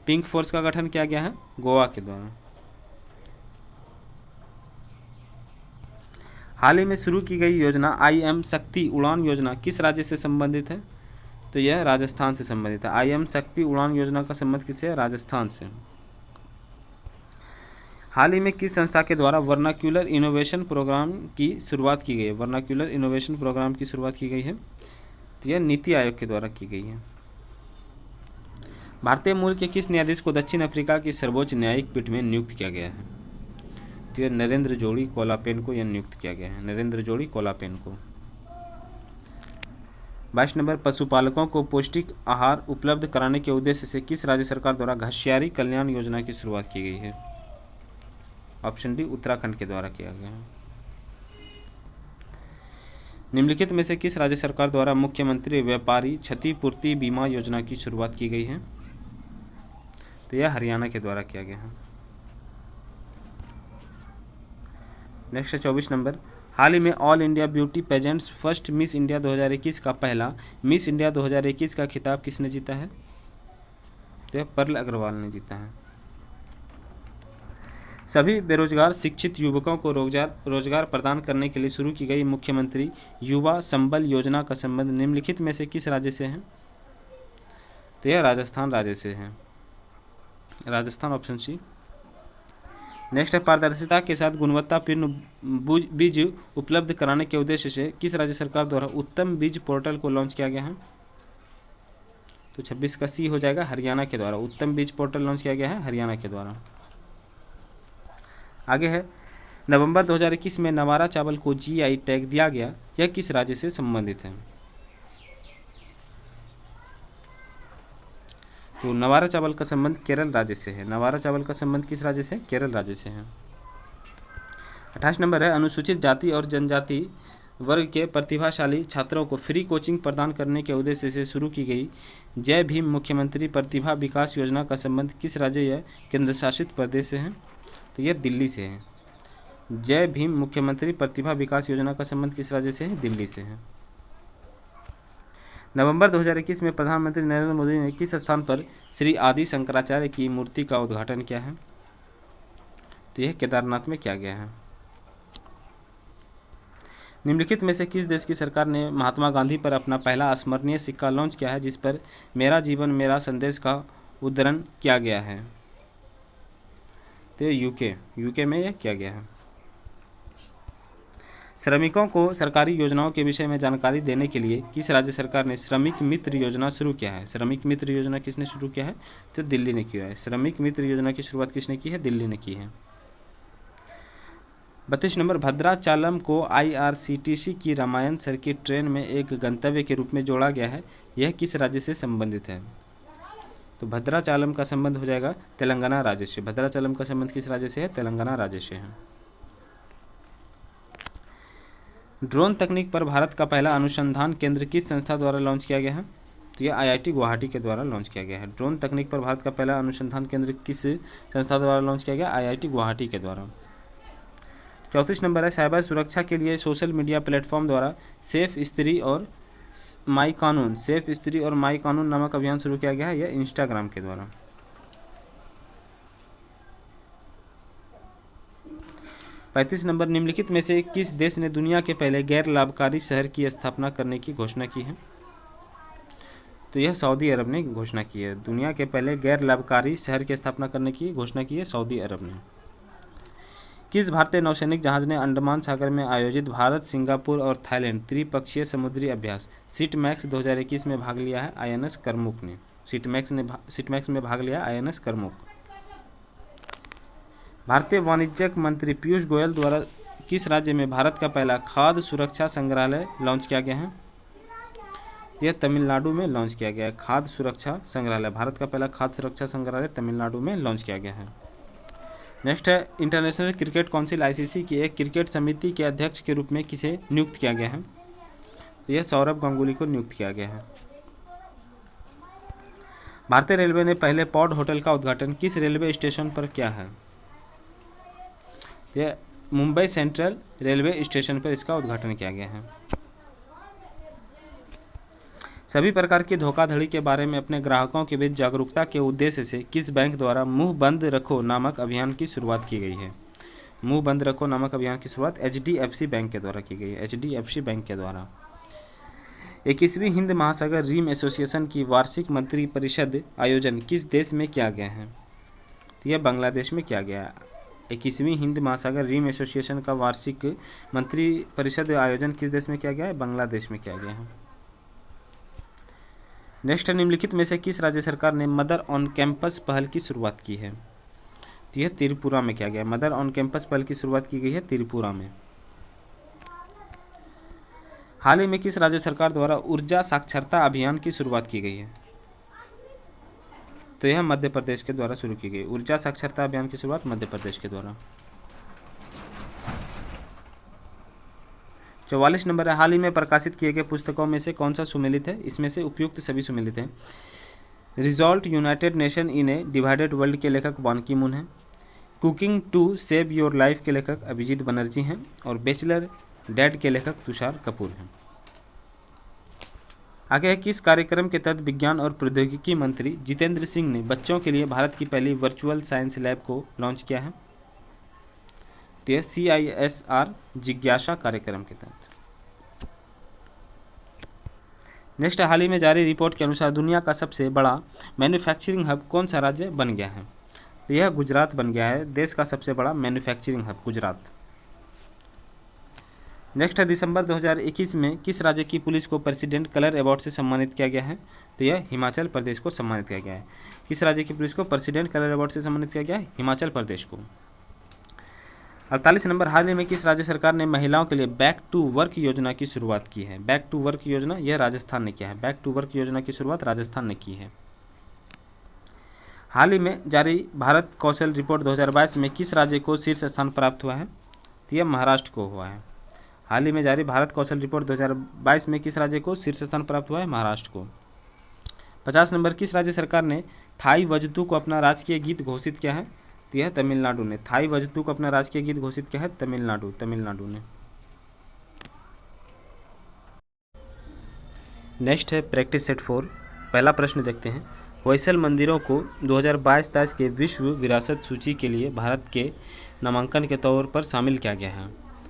पिंक फोर्स का गठन किया गया है गोवा के द्वारा। हाल ही में शुरू की गई योजना IM शक्ति उड़ान योजना किस राज्य से संबंधित है? तो यह राजस्थान से संबंधित है। IM शक्ति उड़ान योजना का संबंध किससे है? राजस्थान से। हाल ही में किस संस्था के द्वारा वर्नाक्यूलर इनोवेशन प्रोग्राम की शुरुआत की गई है? वर्नाक्यूलर इनोवेशन प्रोग्राम की शुरुआत की गई है, तो यह नीति आयोग के द्वारा की गई है। भारतीय मूल के किस न्यायाधीश को दक्षिण अफ्रीका की सर्वोच्च न्यायिक पीठ में नियुक्त किया गया है? तो यह नरेंद्र जोड़ी कोलापेन को यह नियुक्त किया गया है। नरेंद्र जोड़ी कोलापेन को। 22 नंबर, पशुपालकों को पौष्टिक आहार उपलब्ध कराने के उद्देश्य से किस राज्य सरकार द्वारा घसियारी कल्याण योजना की शुरुआत की गई है? ऑप्शन डी, उत्तराखंड के द्वारा किया गया है। निम्नलिखित में से किस राज्य सरकार द्वारा मुख्यमंत्री व्यापारी क्षतिपूर्ति बीमा योजना की शुरुआत की गई है? तो यह हरियाणा के द्वारा किया गया है। नेक्स्ट 24 नंबर, हाल ही में all India beauty pageants first miss India 2021 का पहला मिस इंडिया 2021 का खिताब किसने जीता है? तो यह पर्ल अग्रवाल ने जीता है। सभी बेरोजगार शिक्षित युवकों को रोजगार प्रदान करने के लिए शुरू की गई मुख्यमंत्री युवा संबल योजना का संबंध निम्नलिखित में से किस राज्य से है? तो यह राजस्थान राज्य से है, राजस्थान, ऑप्शन सी। नेक्स्ट है, पारदर्शिता के साथ गुणवत्तापूर्ण बीज उपलब्ध कराने के उद्देश्य से किस राज्य सरकार द्वारा उत्तम बीज पोर्टल को लॉन्च किया गया है? तो 26 का सी हो जाएगा, हरियाणा के द्वारा उत्तम बीज पोर्टल लॉन्च किया गया है हरियाणा के द्वारा। आगे है, नवंबर 2021 में नवारा चावल को जीआई टैग दिया गया, यह किस राज्य से संबंधित है? तो नवारा चावल का संबंध केरल राज्य से है। नवारा चावल का संबंध किस राज्य से? केरल राज्य से है। 28 नंबर है, अनुसूचित जाति और जनजाति वर्ग के प्रतिभाशाली छात्रों को फ्री कोचिंग प्रदान करने के उद्देश्य से शुरू की गई जय भीम मुख्यमंत्री प्रतिभा विकास योजना का संबंध किस राज्य या केंद्र शासित प्रदेश से है? तो यह दिल्ली से है। जय भीम मुख्यमंत्री प्रतिभा विकास योजना का संबंध किस राज्य से है? दिल्ली से है। नवंबर 2021 में प्रधानमंत्री नरेंद्र मोदी ने किस स्थान पर श्री आदि शंकराचार्य की मूर्ति का उद्घाटन किया है? तो यह केदारनाथ में किया गया है। निम्नलिखित में से किस देश की सरकार ने महात्मा गांधी पर अपना पहला स्मरणीय सिक्का लॉन्च किया है जिस पर मेरा जीवन मेरा संदेश का उद्धरण किया गया है? तो यूके में यह किया गया है। श्रमिकों को सरकारी योजनाओं के विषय में जानकारी देने के लिए किस राज्य सरकार ने श्रमिक मित्र योजना शुरू किया है? श्रमिक मित्र योजना किसने शुरू किया है? तो दिल्ली ने किया है। श्रमिक मित्र योजना की शुरुआत किसने की है? दिल्ली ने की है। 32 नंबर, भद्राचालम को IRCTC की रामायण सर्किट ट्रेन में एक गंतव्य के रूप में जोड़ा गया है, यह किस राज्य से संबंधित है? तो भद्राचालम का संबंध हो जाएगा तेलंगाना राज्य से। भद्राचालम का संबंध किस राज्य से है? तेलंगाना राज्य से है। ड्रोन तकनीक पर भारत का पहला अनुसंधान केंद्र किस संस्था द्वारा लॉन्च किया गया है? तो यह IIT गुवाहाटी के द्वारा लॉन्च किया गया है। ड्रोन तकनीक पर भारत का पहला अनुसंधान केंद्र किस संस्था द्वारा लॉन्च किया गया? IIT गुवाहाटी के द्वारा। 34 नंबर है, साइबर सुरक्षा के लिए सोशल मीडिया प्लेटफॉर्म द्वारा सेफ स्त्री और माई कानून नामक अभियान शुरू किया गया है, यह इंस्टाग्राम के द्वारा। 35 नंबर, निम्नलिखित में से किस देश ने दुनिया के पहले गैर लाभकारी शहर की स्थापना करने की घोषणा की है? तो यह सऊदी अरब ने घोषणा की है। दुनिया के पहले गैर लाभकारी शहर की स्थापना करने की घोषणा की है सऊदी अरब ने। किस भारतीय नौसैनिक जहाज ने अंडमान सागर में आयोजित भारत, सिंगापुर और थाईलैंड त्रिपक्षीय समुद्री अभ्यास सिटमैक्स 2021 में भाग लिया है? INS करमुक ने। सिटमैक्स में भाग लिया INS करमुक। भारतीय वाणिज्यिक मंत्री पीयूष गोयल द्वारा किस राज्य में भारत का पहला खाद्य सुरक्षा संग्रहालय लॉन्च किया गया है? यह तमिलनाडु में लॉन्च किया गया है। खाद्य सुरक्षा संग्रहालय, भारत का पहला खाद्य सुरक्षा संग्रहालय तमिलनाडु में लॉन्च किया गया है। नेक्स्ट है, इंटरनेशनल क्रिकेट काउंसिल ICC की एक क्रिकेट समिति के अध्यक्ष के रूप में किसे नियुक्त किया गया है? तो यह सौरभ गांगुली को नियुक्त किया गया है। भारतीय रेलवे ने पहले पॉड होटल का उद्घाटन किस रेलवे स्टेशन पर किया है? यह मुंबई सेंट्रल रेलवे स्टेशन पर इसका उद्घाटन किया गया है। सभी प्रकार की धोखाधड़ी के बारे में अपने ग्राहकों के बीच जागरूकता के उद्देश्य से किस बैंक द्वारा मुंह बंद रखो नामक अभियान की शुरुआत की गई है? मुंह बंद रखो नामक अभियान की शुरुआत HDFC बैंक के द्वारा की गई है। HDFC बैंक के द्वारा। 21वीं हिंद महासागर रीम एसोसिएशन की वार्षिक मंत्री परिषद आयोजन किस देश में किया गया है? तो यह बांग्लादेश में किया गया है। 21वीं हिंद महासागर रीम एसोसिएशन का वार्षिक मंत्री परिषद आयोजन किस देश में किया गया है? बांग्लादेश में किया गया है। नेक्स्ट, निम्नलिखित में से किस राज्य सरकार ने मदर ऑन कैंपस पहल की शुरुआत की है? तो यह त्रिपुरा में किया गया। मदर ऑन कैंपस पहल की शुरुआत की गई है त्रिपुरा में। हाल ही में किस राज्य सरकार द्वारा ऊर्जा साक्षरता अभियान की शुरुआत की गई है? तो यह मध्य प्रदेश के द्वारा शुरू की गई। ऊर्जा साक्षरता अभियान की शुरुआत मध्य प्रदेश के द्वारा। 44 नंबर है, हाल ही में प्रकाशित किए गए पुस्तकों में से कौन सा सुमेलित है? इसमें से उपयुक्त सभी सुमेलित हैं। Result united nation in a divided world के लेखक बान की मून हैं। Cooking to save your life के लेखक अभिजीत बनर्जी हैं। और बैचलर डैड के लेखक तुषार कपूर हैं। आगे है, किस कार्यक्रम के तहत विज्ञान और प्रौद्योगिकी मंत्री जितेंद्र सिंह ने बच्चों के लिए भारत की पहली वर्चुअल साइंस लैब को लॉन्च किया है? तो यह CISR जिज्ञासा कार्यक्रम के तहत। नेक्स्ट, हाल ही में जारी रिपोर्ट के अनुसार दुनिया का सबसे बड़ा मैन्युफैक्चरिंग हब कौन सा राज्य बन गया है? तो यह गुजरात बन गया है, देश का सबसे बड़ा मैन्युफैक्चरिंग हब गुजरात। नेक्स्ट है, दिसंबर 2021 में किस राज्य की पुलिस को प्रेसिडेंट कलर अवार्ड से सम्मानित किया गया है? तो यह हिमाचल प्रदेश को सम्मानित किया गया है। किस राज्य की पुलिस को प्रेसिडेंट कलर अवार्ड से सम्मानित किया गया है? हिमाचल प्रदेश को। 48 नंबर, हाल ही में किस राज्य सरकार ने महिलाओं के लिए बैक टू वर्क योजना की शुरुआत की है? बैक टू वर्क योजना यह राजस्थान ने किया है। बैक टू वर्क योजना की शुरुआत राजस्थान ने की है। हाल ही में जारी भारत कौशल रिपोर्ट 2022 में किस राज्य को शीर्ष स्थान प्राप्त हुआ है? तो यह महाराष्ट्र को हुआ है। हाल ही में जारी भारत कौशल रिपोर्ट 2022 में किस राज्य को शीर्ष स्थान प्राप्त हुआ है? महाराष्ट्र को। 50 नंबर, किस राज्य सरकार ने थाई वजतू को अपना राजकीय गीत घोषित किया है? तो यह तमिलनाडु ने। थाई वजतू को अपना राजकीय गीत घोषित किया है तमिलनाडु ने। नेक्स्ट है प्रैक्टिस सेट 4। पहला प्रश्न देखते हैं, होयसल मंदिरों को 2022-23 के विश्व विरासत सूची के लिए भारत के नामांकन के तौर पर शामिल किया गया है।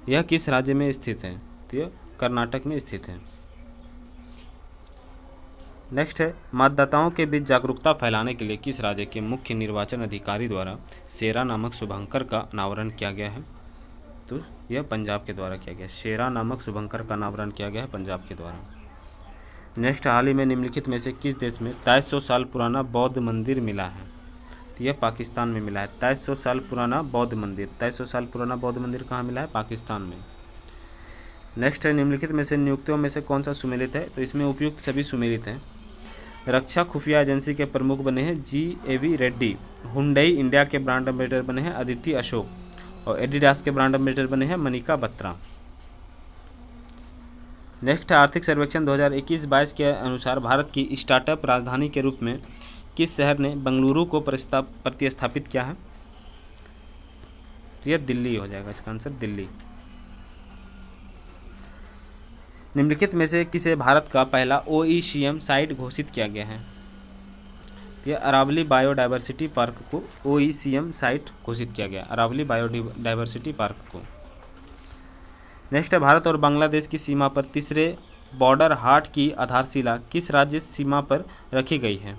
यह किस राज्य में स्थित है? तो यह कर्नाटक में स्थित है। नेक्स्ट है, मतदाताओं के बीच जागरूकता फैलाने के लिए किस राज्य के मुख्य निर्वाचन अधिकारी द्वारा शेरा नामक शुभंकर का अनावरण किया गया है? तो यह पंजाब के द्वारा किया गया। शेरा नामक शुभंकर का अनावरण किया गया है पंजाब के द्वारा। नेक्स्ट, हाल ही में निम्नलिखित में से किस देश में 2300 साल पुराना बौद्ध मंदिर मिला है? तो यह पाकिस्तान में मिला है। 2300 साल पुराना बौद्ध मंदिर। 2300 साल पुराना बौद्ध मंदिर कहाँ मिला है? पाकिस्तान में। नेक्स्ट है, निम्नलिखित में से नियुक्तियों में से कौन सा सुमेलित है? तो इसमें उपयुक्त सभी सुमेलित हैं। रक्षा खुफिया एजेंसी के प्रमुख बने हैं GAV रेड्डी। हुंडई इंडिया के ब्रांड एम्बेसडर बने हैं अदिति अशोक और एडिडास के ब्रांड एम्बेसडर बने हैं मनिका बत्रा। नेक्स्ट, आर्थिक सर्वेक्षण 2021-22 के अनुसार भारत की स्टार्टअप राजधानी के रूप में किस शहर ने बेंगलुरु को प्रतिस्थापित किया है? तो यह दिल्ली हो जाएगा, इसका आंसर दिल्ली। निम्नलिखित में से किसे भारत का पहला OECM साइट घोषित किया गया है? यह अरावली बायोडायवर्सिटी पार्क को OECM साइट घोषित किया गया, अरावली बायोडायवर्सिटी पार्क को। नेक्स्ट है, भारत और बांग्लादेश की सीमा पर तीसरे बॉर्डर हाट की आधारशिला किस राज्य सीमा पर रखी गई है?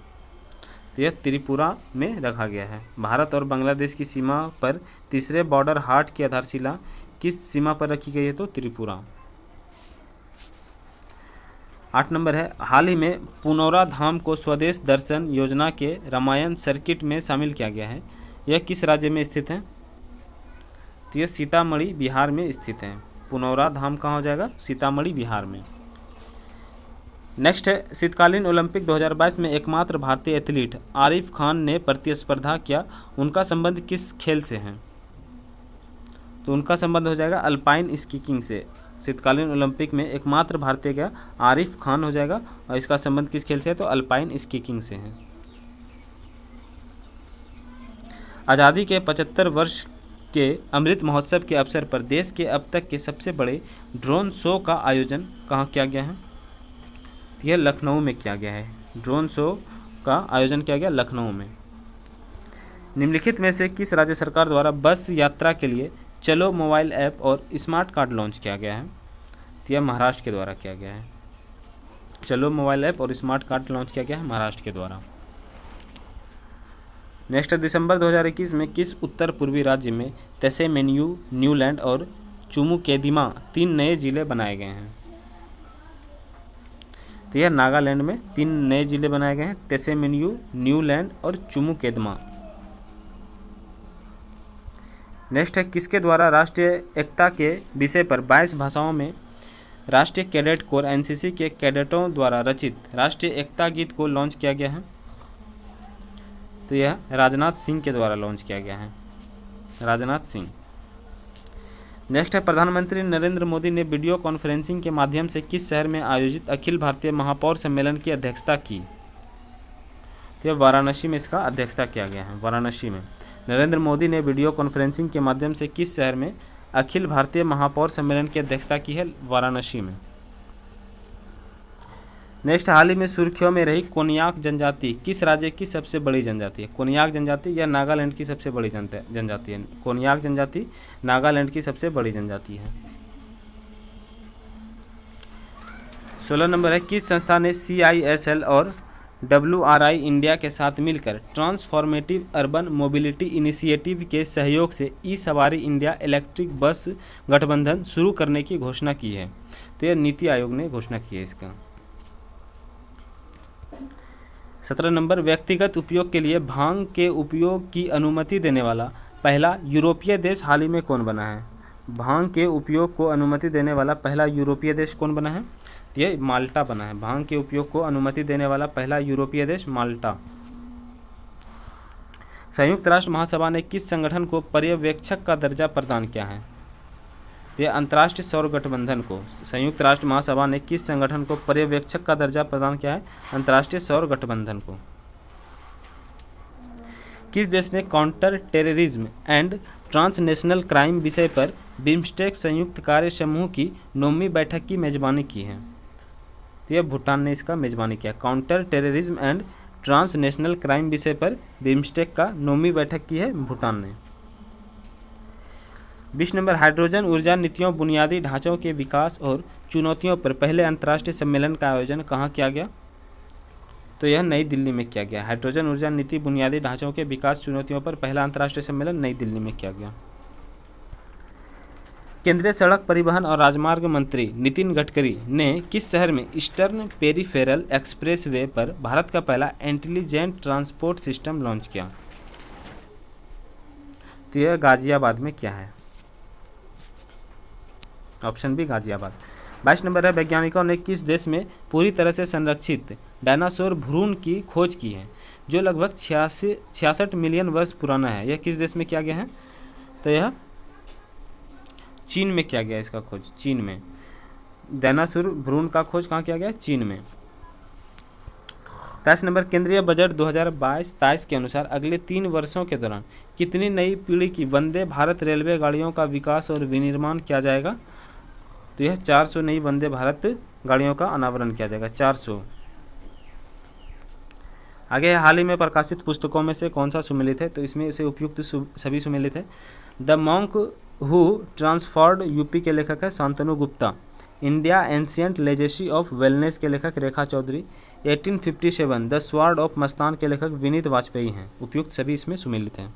तो यह त्रिपुरा में रखा गया है। भारत और बांग्लादेश की सीमा पर तीसरे बॉर्डर हाट की आधारशिला किस सीमा पर रखी गई है? तो त्रिपुरा। 8 नंबर है, हाल ही में पुनौरा धाम को स्वदेश दर्शन योजना के रामायण सर्किट में शामिल किया गया है। यह किस राज्य में स्थित है? तो यह सीतामढ़ी बिहार में स्थित है। पुनौरा धाम कहाँ हो जाएगा? सीतामढ़ी बिहार में। नेक्स्ट है, शीतकालीन ओलंपिक 2022 में एकमात्र भारतीय एथलीट आरिफ खान ने प्रतिस्पर्धा किया, उनका संबंध किस खेल से है? तो उनका संबंध हो जाएगा अल्पाइन स्कीइंग से। शीतकालीन ओलंपिक में एकमात्र भारतीय क्या? आरिफ खान हो जाएगा और इसका संबंध किस खेल से है? तो अल्पाइन स्कीइंग से है। आज़ादी के 75 वर्ष के अमृत महोत्सव के अवसर पर देश के अब तक के सबसे बड़े ड्रोन शो का आयोजन कहाँ किया गया है? यह लखनऊ में किया गया है। ड्रोन शो का आयोजन किया गया लखनऊ में। निम्नलिखित में से किस राज्य सरकार द्वारा बस यात्रा के लिए चलो मोबाइल ऐप और स्मार्ट कार्ड लॉन्च किया गया है? तो यह महाराष्ट्र के द्वारा किया गया है। चलो मोबाइल ऐप और स्मार्ट कार्ड लॉन्च किया गया है महाराष्ट्र के द्वारा। नेक्स्ट, दिसंबर 2021 में किस उत्तर पूर्वी राज्य में तसेमेनियू, न्यूलैंड और चुमुकेदिमा 3 नए जिले बनाए गए हैं? तो यह नागालैंड में 3 नए जिले बनाए गए हैं, तसेमेनियू, न्यूलैंड और चुमुकेदिमा। नेक्स्ट है, किसके द्वारा राष्ट्रीय एकता के विषय पर 22 भाषाओं में राष्ट्रीय कैडेट कोर NCC के कैडेटों द्वारा रचित राष्ट्रीय एकता गीत को लॉन्च किया गया है? तो यह राजनाथ सिंह के द्वारा लॉन्च किया गया है, राजनाथ सिंह। नेक्स्ट है, प्रधानमंत्री नरेंद्र मोदी ने वीडियो कॉन्फ्रेंसिंग के माध्यम से किस शहर में आयोजित अखिल भारतीय महापौर सम्मेलन की अध्यक्षता की? तो यह वाराणसी में इसका अध्यक्षता किया गया है, वाराणसी में। नरेंद्र मोदी ने वीडियो कॉन्फ्रेंसिंग के माध्यम से किस शहर में अखिल भारतीय महापौर सम्मेलन की अध्यक्षता की है? वाराणसी में। नेक्स्ट, हाल ही में सुर्खियों में रही कोन्याक जनजाति किस राज्य की सबसे बड़ी जनजाति है? कोन्याक जनजाति या नागालैंड की सबसे बड़ी जनजाति है? कोन्याक जनजाति नागालैंड की सबसे बड़ी जनजाति है। 16 नंबर है, किस संस्था ने CISL और WRI इंडिया के साथ मिलकर ट्रांसफॉर्मेटिव अर्बन मोबिलिटी इनिशिएटिव के सहयोग से ई सवारी इंडिया इलेक्ट्रिक बस गठबंधन शुरू करने की घोषणा की है? तो यह नीति आयोग ने घोषणा की है इसका। 17 नंबर, व्यक्तिगत उपयोग के लिए भांग के उपयोग की अनुमति देने वाला पहला यूरोपीय देश हाल ही में कौन बना है? भांग के उपयोग को अनुमति देने वाला पहला यूरोपीय देश कौन बना है? ये माल्टा बना है। भांग के उपयोग को अनुमति देने वाला पहला यूरोपीय देश माल्टा। संयुक्त राष्ट्र महासभा ने किस संगठन को पर्यवेक्षक का दर्जा प्रदान किया है? तो यह अंतर्राष्ट्रीय सौर गठबंधन को। संयुक्त राष्ट्र महासभा ने किस संगठन को पर्यवेक्षक का दर्जा प्रदान किया है? अंतर्राष्ट्रीय सौर गठबंधन को। किस देश ने counter terrorism and transnational crime विषय पर बिम्स्टेक संयुक्त कार्य समूह की 9वीं बैठक की मेजबानी की है? तो यह भूटान ने इसका मेजबानी किया। Counter terrorism and transnational crime विषय पर बिम्स्टेक का 9वीं बैठक की है भूटान ने। 20 नंबर, हाइड्रोजन ऊर्जा नीतियों, बुनियादी ढांचों के विकास और चुनौतियों पर पहले अंतर्राष्ट्रीय सम्मेलन का आयोजन कहाँ किया गया? तो यह नई दिल्ली में किया गया। हाइड्रोजन ऊर्जा नीति, बुनियादी ढांचों के विकास, चुनौतियों पर पहला अंतर्राष्ट्रीय सम्मेलन नई दिल्ली में किया गया। केंद्रीय सड़क परिवहन और राजमार्ग मंत्री नितिन गडकरी ने किस शहर में ईस्टर्न पेरिफेरल एक्सप्रेसवे पर भारत का पहला इंटेलिजेंट ट्रांसपोर्ट सिस्टम लॉन्च किया? तो यह गाजियाबाद में क्या है? Option B Ghaziabad. 22 नंबर है, वैज्ञानिकों ने किस देश में पूरी तरह से संरक्षित डायनासोर भ्रूण की खोज की है जो लगभग 66 मिलियन वर्ष पुराना है? यह किस देश में किया गया है? तो यह चीन में किया गया इसका खोज। चीन में डायनासोर भ्रूण का खोज कहाँ किया गया? चीन में। 23 नंबर, केंद्रीय बजट 2022-23 के अनुसार अगले 3 वर्षों के दौरान कितनी नई पीढ़ी की वंदे भारत रेलवे गाड़ियों का विकास और विनिर्माण किया जाएगा? तो यह 400 नई वंदे भारत गाड़ियों का अनावरण किया जाएगा। 400। आगे, हाल ही में प्रकाशित पुस्तकों में से कौन सा सुमेलित है? तो इसमें से उपयुक्त सभी सुमेलित है। The monk who transformed UP के लेखक है Shantanu Gupta. India ancient legacy of wellness के लेखक Rekha Chaudhary. 1857 the sword of Mastan के लेखक विनीत वाजपेयी हैं। उपयुक्त सभी इसमें सुमेलित हैं।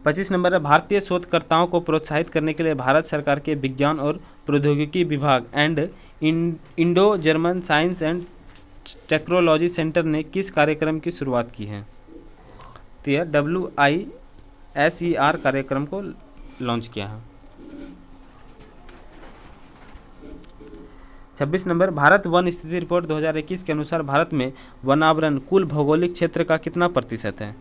25 नंबर है, भारतीय शोधकर्ताओं को प्रोत्साहित करने के लिए भारत सरकार के विज्ञान और प्रौद्योगिकी विभाग and Indo German science and technology centre ने किस कार्यक्रम की शुरुआत की है? तो यह WISER कार्यक्रम को लॉन्च किया है। 26 नंबर, भारत वन स्थिति रिपोर्ट 2021 के अनुसार भारत में वनावरण कुल भौगोलिक क्षेत्र का कितना प्रतिशत है?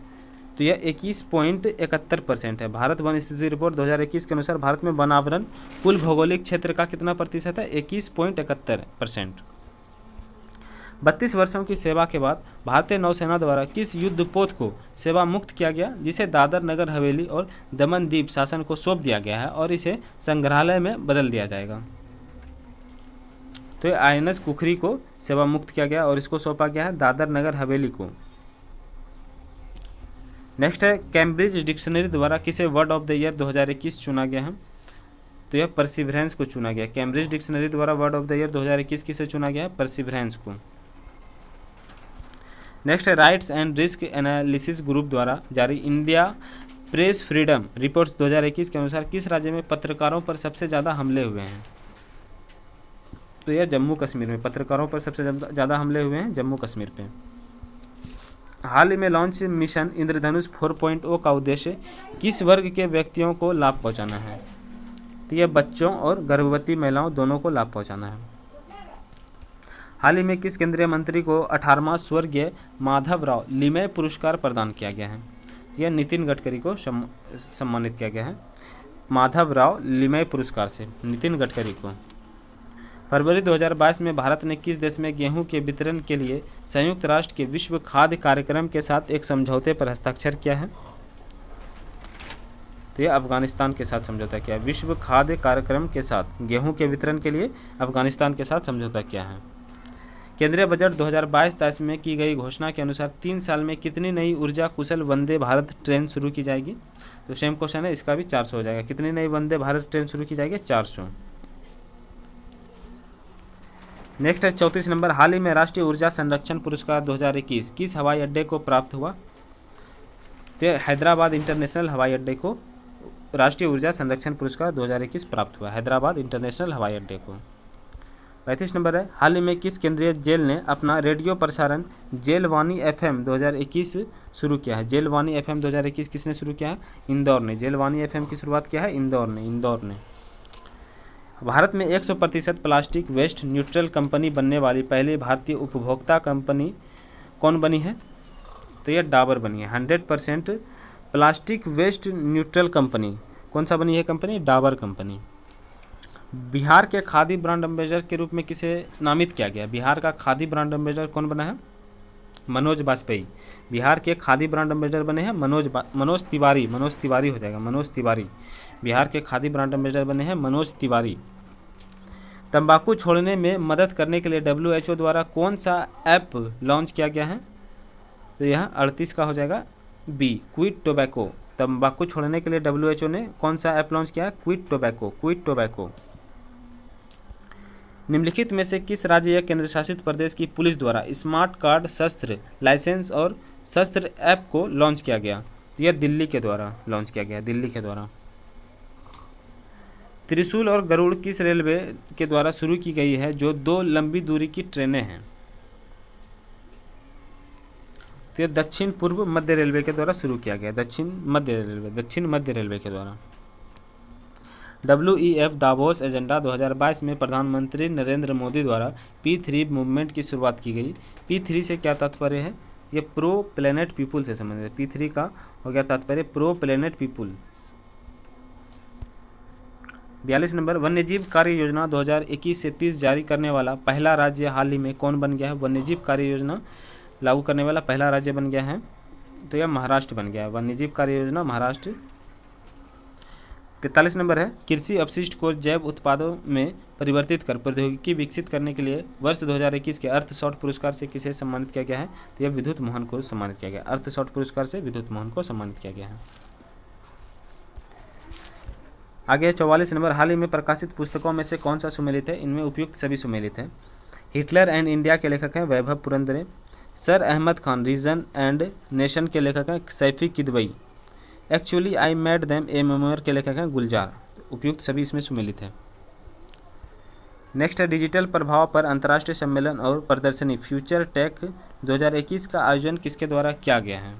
तो यह 21.71% है। भारत वन स्थिति रिपोर्ट 2021 के अनुसार भारत में वनावरण कुल भौगोलिक क्षेत्र का कितना प्रतिशत है? 21.71%। 32 वर्षों की सेवा के बाद भारतीय नौसेना द्वारा किस युद्धपोत को सेवा मुक्त किया गया जिसे दादर नगर हवेली और दमन दीप शासन को सौंप दिया गया है और इसे संग्रहालय में बदल दिया जाएगा? तो INS कुखरी को सेवा मुक्त किया गया और इसको सौंपा गया है दादर नगर हवेली को। नेक्स्ट है, कैम्ब्रिज डिक्शनरी द्वारा किसे वर्ड ऑफ द ईयर 2021 चुना गया है? तो यह परसिवरेंस को चुना गया। कैम्ब्रिज डिक्शनरी द्वारा वर्ड ऑफ द ईयर 2021 किसे चुना गया है? परसिवरेंस को। नेक्स्ट है, rights and risk analysis group द्वारा जारी इंडिया प्रेस फ्रीडम रिपोर्ट्स 2021 के अनुसार किस राज्य में पत्रकारों पर सबसे ज़्यादा हमले हुए हैं? तो यह जम्मू कश्मीर में पत्रकारों पर सबसे ज़्यादा हमले हुए हैं जम्मू कश्मीर पे। हाल ही में लॉन्च मिशन इंद्रधनुष 4.0 का उद्देश्य किस वर्ग के व्यक्तियों को लाभ पहुंचाना है? तो यह बच्चों और गर्भवती महिलाओं दोनों को लाभ पहुंचाना है। हाल ही में किस केंद्रीय मंत्री को 18वां स्वर्गीय माधवराव लिमय पुरस्कार प्रदान किया गया है? यह नितिन गडकरी को सम्मानित किया गया है माधवराव लिमय पुरस्कार से नितिन गडकरी को। फरवरी 2022 में भारत ने किस देश में गेहूं के वितरण के लिए संयुक्त राष्ट्र के विश्व खाद्य कार्यक्रम के साथ एक समझौते पर हस्ताक्षर किया है? तो ये अफगानिस्तान के साथ समझौता किया। विश्व खाद्य कार्यक्रम के साथ गेहूं के वितरण के लिए अफगानिस्तान के साथ समझौता किया है। केंद्रीय बजट 2022-23 में की गई घोषणा के अनुसार 3 साल में कितनी नई ऊर्जा कुशल वंदे भारत ट्रेन शुरू की जाएगी? तो सेम क्वेश्चन है, इसका भी 400 हो जाएगा। कितनी नई वंदे भारत ट्रेन शुरू की जाएगी? 400। नेक्स्ट है 34 नंबर, हाल ही में राष्ट्रीय ऊर्जा संरक्षण पुरस्कार 2021 किस हवाई अड्डे को प्राप्त हुआ? तो हैदराबाद इंटरनेशनल हवाई अड्डे को राष्ट्रीय ऊर्जा संरक्षण पुरस्कार 2021 प्राप्त हुआ, हैदराबाद इंटरनेशनल हवाई अड्डे को। 35 नंबर है, हाल ही में किस केंद्रीय जेल ने अपना रेडियो प्रसारण जेलवानी FM 2021 शुरू किया है? जेलवानी FM 2021 किसने शुरू किया है? इंदौर ने। जेलवानी FM की शुरुआत किया है इंदौर ने। भारत में 100% प्लास्टिक वेस्ट न्यूट्रल कंपनी बनने वाली पहली भारतीय उपभोक्ता कंपनी कौन बनी है? तो यह डाबर बनी है। 100% प्लास्टिक वेस्ट न्यूट्रल कंपनी कौन सा बनी है कंपनी? डाबर कंपनी। बिहार के खादी ब्रांड एम्बेसडर के रूप में किसे नामित किया गया? बिहार का खादी ब्रांड एम्बेसडर कौन बना है? मनोज बाजपेयी। बिहार के खादी ब्रांड एम्बेसडर बने हैं मनोज तिवारी हो जाएगा, मनोज तिवारी। बिहार के खादी ब्रांड एम्बेसडर बने हैं मनोज तिवारी। तंबाकू छोड़ने में मदद करने के लिए WHO द्वारा कौन सा ऐप लॉन्च किया गया है? तो यह 38 का हो जाएगा बी, क्विट टोबैको। तंबाकू छोड़ने के लिए WHO ने कौन सा ऐप लॉन्च किया है? Quit tobacco. निम्नलिखित में से किस राज्य या केंद्र शासित प्रदेश की पुलिस द्वारा स्मार्ट कार्ड शस्त्र लाइसेंस और शस्त्र ऐप को लॉन्च किया गया? यह दिल्ली के द्वारा लॉन्च किया गया, दिल्ली के द्वारा। त्रिशूल और गरुड़ किस रेलवे के द्वारा शुरू की गई है जो 2 लंबी दूरी की ट्रेनें हैं? तो यह दक्षिण पूर्व मध्य रेलवे के द्वारा शुरू किया गया, दक्षिण मध्य रेलवे के द्वारा। WEF दावोस एजेंडा 2022 में प्रधानमंत्री नरेंद्र मोदी द्वारा P3 मूवमेंट की शुरुआत की गई। P3 से क्या तात्पर्य है? ये प्रो प्लेनेट पीपुल से संबंधित है। P3 का हो गया तात्पर्य प्रो प्लेनेट पीपुल। 42 नंबर, वन्यजीव कार्य योजना 2021 से 30 जारी करने वाला पहला राज्य हाल ही में कौन बन गया है? वन्यजीव कार्य योजना लागू करने वाला पहला राज्य बन गया है, तो यह महाराष्ट्र बन गया है। वन्यजीव कार्य योजना महाराष्ट्र। 43 नंबर है, कृषि अपशिष्ट को जैव उत्पादों में परिवर्तित कर प्रौद्योगिकी विकसित करने के लिए वर्ष 2021 के अर्थशॉट पुरस्कार से किसे सम्मानित किया गया है? तो यह विद्युत मोहन को सम्मानित किया गया। अर्थशॉट पुरस्कार से विद्युत मोहन को सम्मानित किया गया है। आगे 44 नंबर, हाल ही में प्रकाशित पुस्तकों में से कौन सा सुमेलित है? इनमें उपयुक्त सभी सुमेलित है। हिटलर एंड इंडिया के लेखक हैं Vaibhav Purandare. Sir Ahmad Khan reason and nation के लेखक हैं Saifi Kidwai. Actually I made them a memoir के लेखक हैं गुलजार। उपयुक्त सभी इसमें सुमेलित है। नेक्स्ट है, डिजिटल प्रभाव पर अंतर्राष्ट्रीय सम्मेलन और प्रदर्शनी फ्यूचर टेक 2021 का आयोजन किसके द्वारा किया गया है?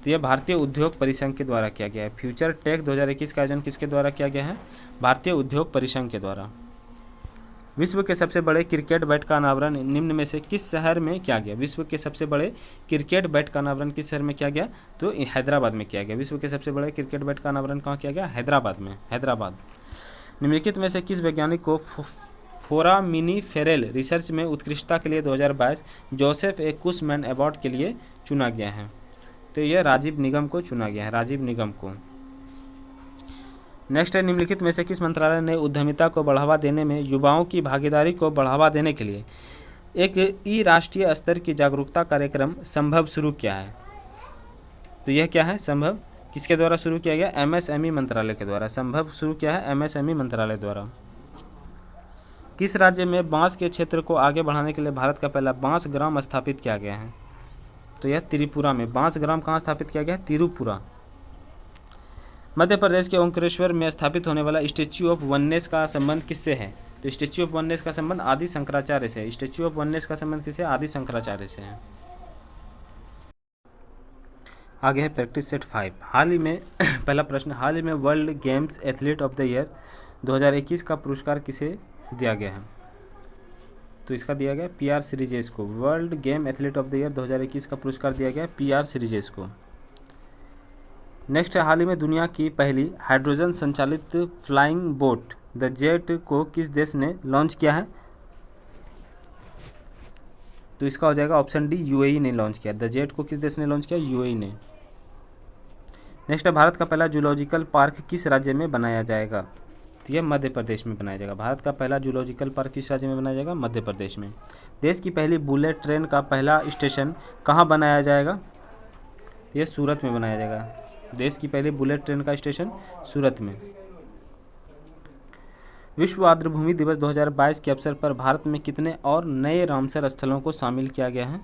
तो यह भारतीय उद्योग परिसंघ के द्वारा किया गया है। फ्यूचर टेक 2021 का आयोजन किसके द्वारा किया गया है? भारतीय उद्योग परिसंघ के द्वारा। विश्व के सबसे बड़े क्रिकेट बैट का अनावरण निम्न में से किस शहर में किया गया? विश्व के सबसे बड़े क्रिकेट बैट का अनावरण किस शहर में किया गया? तो हैदराबाद में किया गया। विश्व के सबसे बड़े क्रिकेट बैट का अनावरण कहाँ किया गया? हैदराबाद में, हैदराबाद। निम्नलिखित में से किस वैज्ञानिक को फोरामिनीफेरल रिसर्च में उत्कृष्टता के लिए 2022 जोसेफ ए कुशमैन अवार्ड के लिए चुना गया है? तो यह राजीव निगम को चुना गया है, राजीव निगम को। नेक्स्ट है, निम्नलिखित में से किस मंत्रालय ने उद्यमिता को बढ़ावा देने में युवाओं की भागीदारी को बढ़ावा देने के लिए एक राष्ट्रीय स्तर की जागरूकता कार्यक्रम संभव शुरू किया है? तो यह क्या है? संभव किसके द्वारा शुरू किया गया? MSME मंत्रालय के द्वारा। संभव शुरू किया है MSME मंत्रालय द्वारा। किस राज्य में बांस के क्षेत्र को आगे बढ़ाने के लिए भारत का पहला बांस ग्राम स्थापित किया गया है? तो यह त्रिपुरा में। बांस ग्राम कहाँ स्थापित किया गया है? तिरुपुरा। मध्य प्रदेश के ओंकारेश्वर में स्थापित होने वाला स्टैच्यू ऑफ वननेस का संबंध किससे है? तो स्टैच्यू ऑफ वननेस का संबंध आदि शंकराचार्य से है। स्टैच्यू ऑफ वननेस का संबंध किससे? आदि शंकराचार्य से है। आगे है प्रैक्टिस सेट 5। हाल ही में पहला प्रश्न, हाल ही में world games athlete of the year 2021 का पुरस्कार किसे दिया गया है? तो इसका दिया गया PR श्रीजेश को। World game athlete of the year 2021 का पुरस्कार दिया गया PR श्रीजेश को। नेक्स्ट है, हाल ही में दुनिया की पहली हाइड्रोजन संचालित फ्लाइंग बोट द जेट को किस देश ने लॉन्च किया है? तो इसका हो जाएगा ऑप्शन डी, UAE ने लॉन्च किया। द जेट को किस देश ने लॉन्च किया? UAE ने। नेक्स्ट है भारत का पहला जूलॉजिकल पार्क किस राज्य में बनाया जाएगा? तो यह मध्य प्रदेश में बनाया जाएगा। भारत का पहला जूलॉजिकल पार्क किस राज्य में बनाया जाएगा? मध्य प्रदेश में। देश की पहली बुलेट ट्रेन का पहला स्टेशन कहाँ बनाया जाएगा? यह सूरत में बनाया जाएगा। देश की पहली बुलेट ट्रेन का स्टेशन सूरत में। विश्व आर्द्रभूमि दिवस 2022 के अवसर पर भारत में कितने और नए रामसर स्थलों को शामिल किया गया है?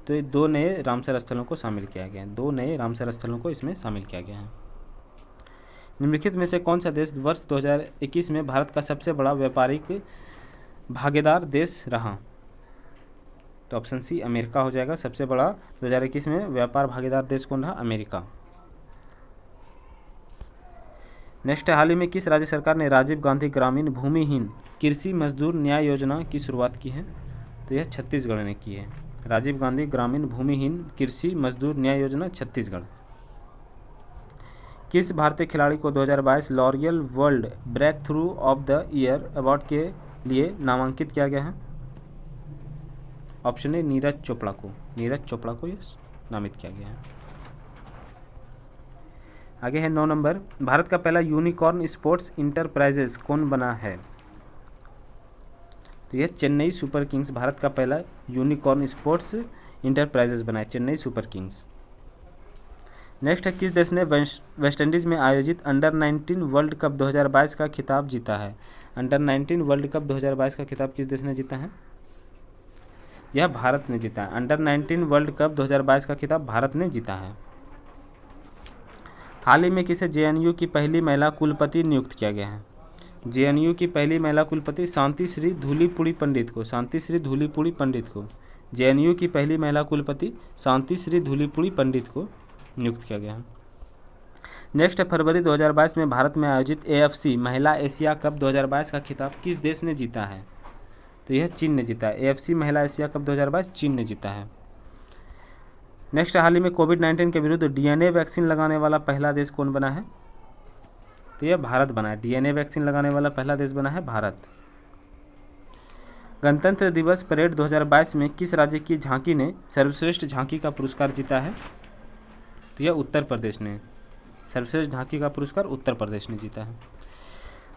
तो ये 2 नए रामसर स्थलों को शामिल किया गया है। 2 नए रामसर स्थलों को इसमें शामिल किया गया है। निम्नलिखित में से कौन सा देश वर्ष 2021 में भारत का सबसे बड़ा व्यापारिक भागीदार देश रहा? तो ऑप्शन सी अमेरिका हो जाएगा। सबसे बड़ा 2021 में व्यापार भागीदार देश कौन रहा? अमेरिका। नेक्स्ट है, हाल ही में किस राज्य सरकार ने राजीव गांधी ग्रामीण भूमिहीन कृषि मजदूर न्याय योजना की शुरुआत की है? तो यह छत्तीसगढ़ ने की है। राजीव गांधी ग्रामीण भूमिहीन कृषि मजदूर न्याय योजना, छत्तीसगढ़। किस भारतीय खिलाड़ी को 2022 Laureus world breakthrough of the year award के लिए नामांकित किया गया है? ऑप्शन ए नीरज चोपड़ा को। नीरज चोपड़ा को यह नामित किया गया है। आगे है 9 नंबर, भारत का पहला यूनिकॉर्न स्पोर्ट्स इंटरप्राइजेस कौन बना है? तो यह चेन्नई सुपर किंग्स भारत का पहला यूनिकॉर्न स्पोर्ट्स इंटरप्राइजेस बना है, चेन्नई सुपर किंग्स। नेक्स्ट है, किस देश ने वेस्ट इंडीज में आयोजित अंडर 19 वर्ल्ड कप 2022 का खिताब जीता है? अंडर 19 वर्ल्ड कप 2022 का खिताब किस देश ने जीता है? यह भारत ने जीता है। अंडर 19 वर्ल्ड कप 2022 का खिताब भारत ने जीता है। हाल ही में किसे जेएनयू की पहली महिला कुलपति नियुक्त किया गया है? जेएनयू की पहली महिला कुलपति शांतिश्री धूलीपुड़ी पंडित को। शांतिश्री धूलीपुड़ी पंडित को जेएनयू की पहली महिला कुलपति शांतिश्री धूलीपुड़ी पंडित को नियुक्त किया गया है। नेक्स्ट है, फरवरी 2022 में भारत में आयोजित एएफसी महिला एशिया कप 2022 का खिताब किस देश ने जीता है? तो यह चीन ने जीता है। एएफसी महिला एशिया कप 2022 चीन ने जीता है। नेक्स्ट, हाल ही में कोविड-19 के विरुद्ध डीएनए वैक्सीन लगाने वाला पहला देश कौन बना है? तो यह भारत बना है। डीएनए वैक्सीन लगाने वाला पहला देश बना है भारत। गणतंत्र दिवस परेड 2022 में किस राज्य की झांकी ने सर्वश्रेष्ठ झांकी का पुरस्कार जीता है? तो यह उत्तर प्रदेश ने। सर्वश्रेष्ठ झांकी का पुरस्कार उत्तर प्रदेश ने जीता है।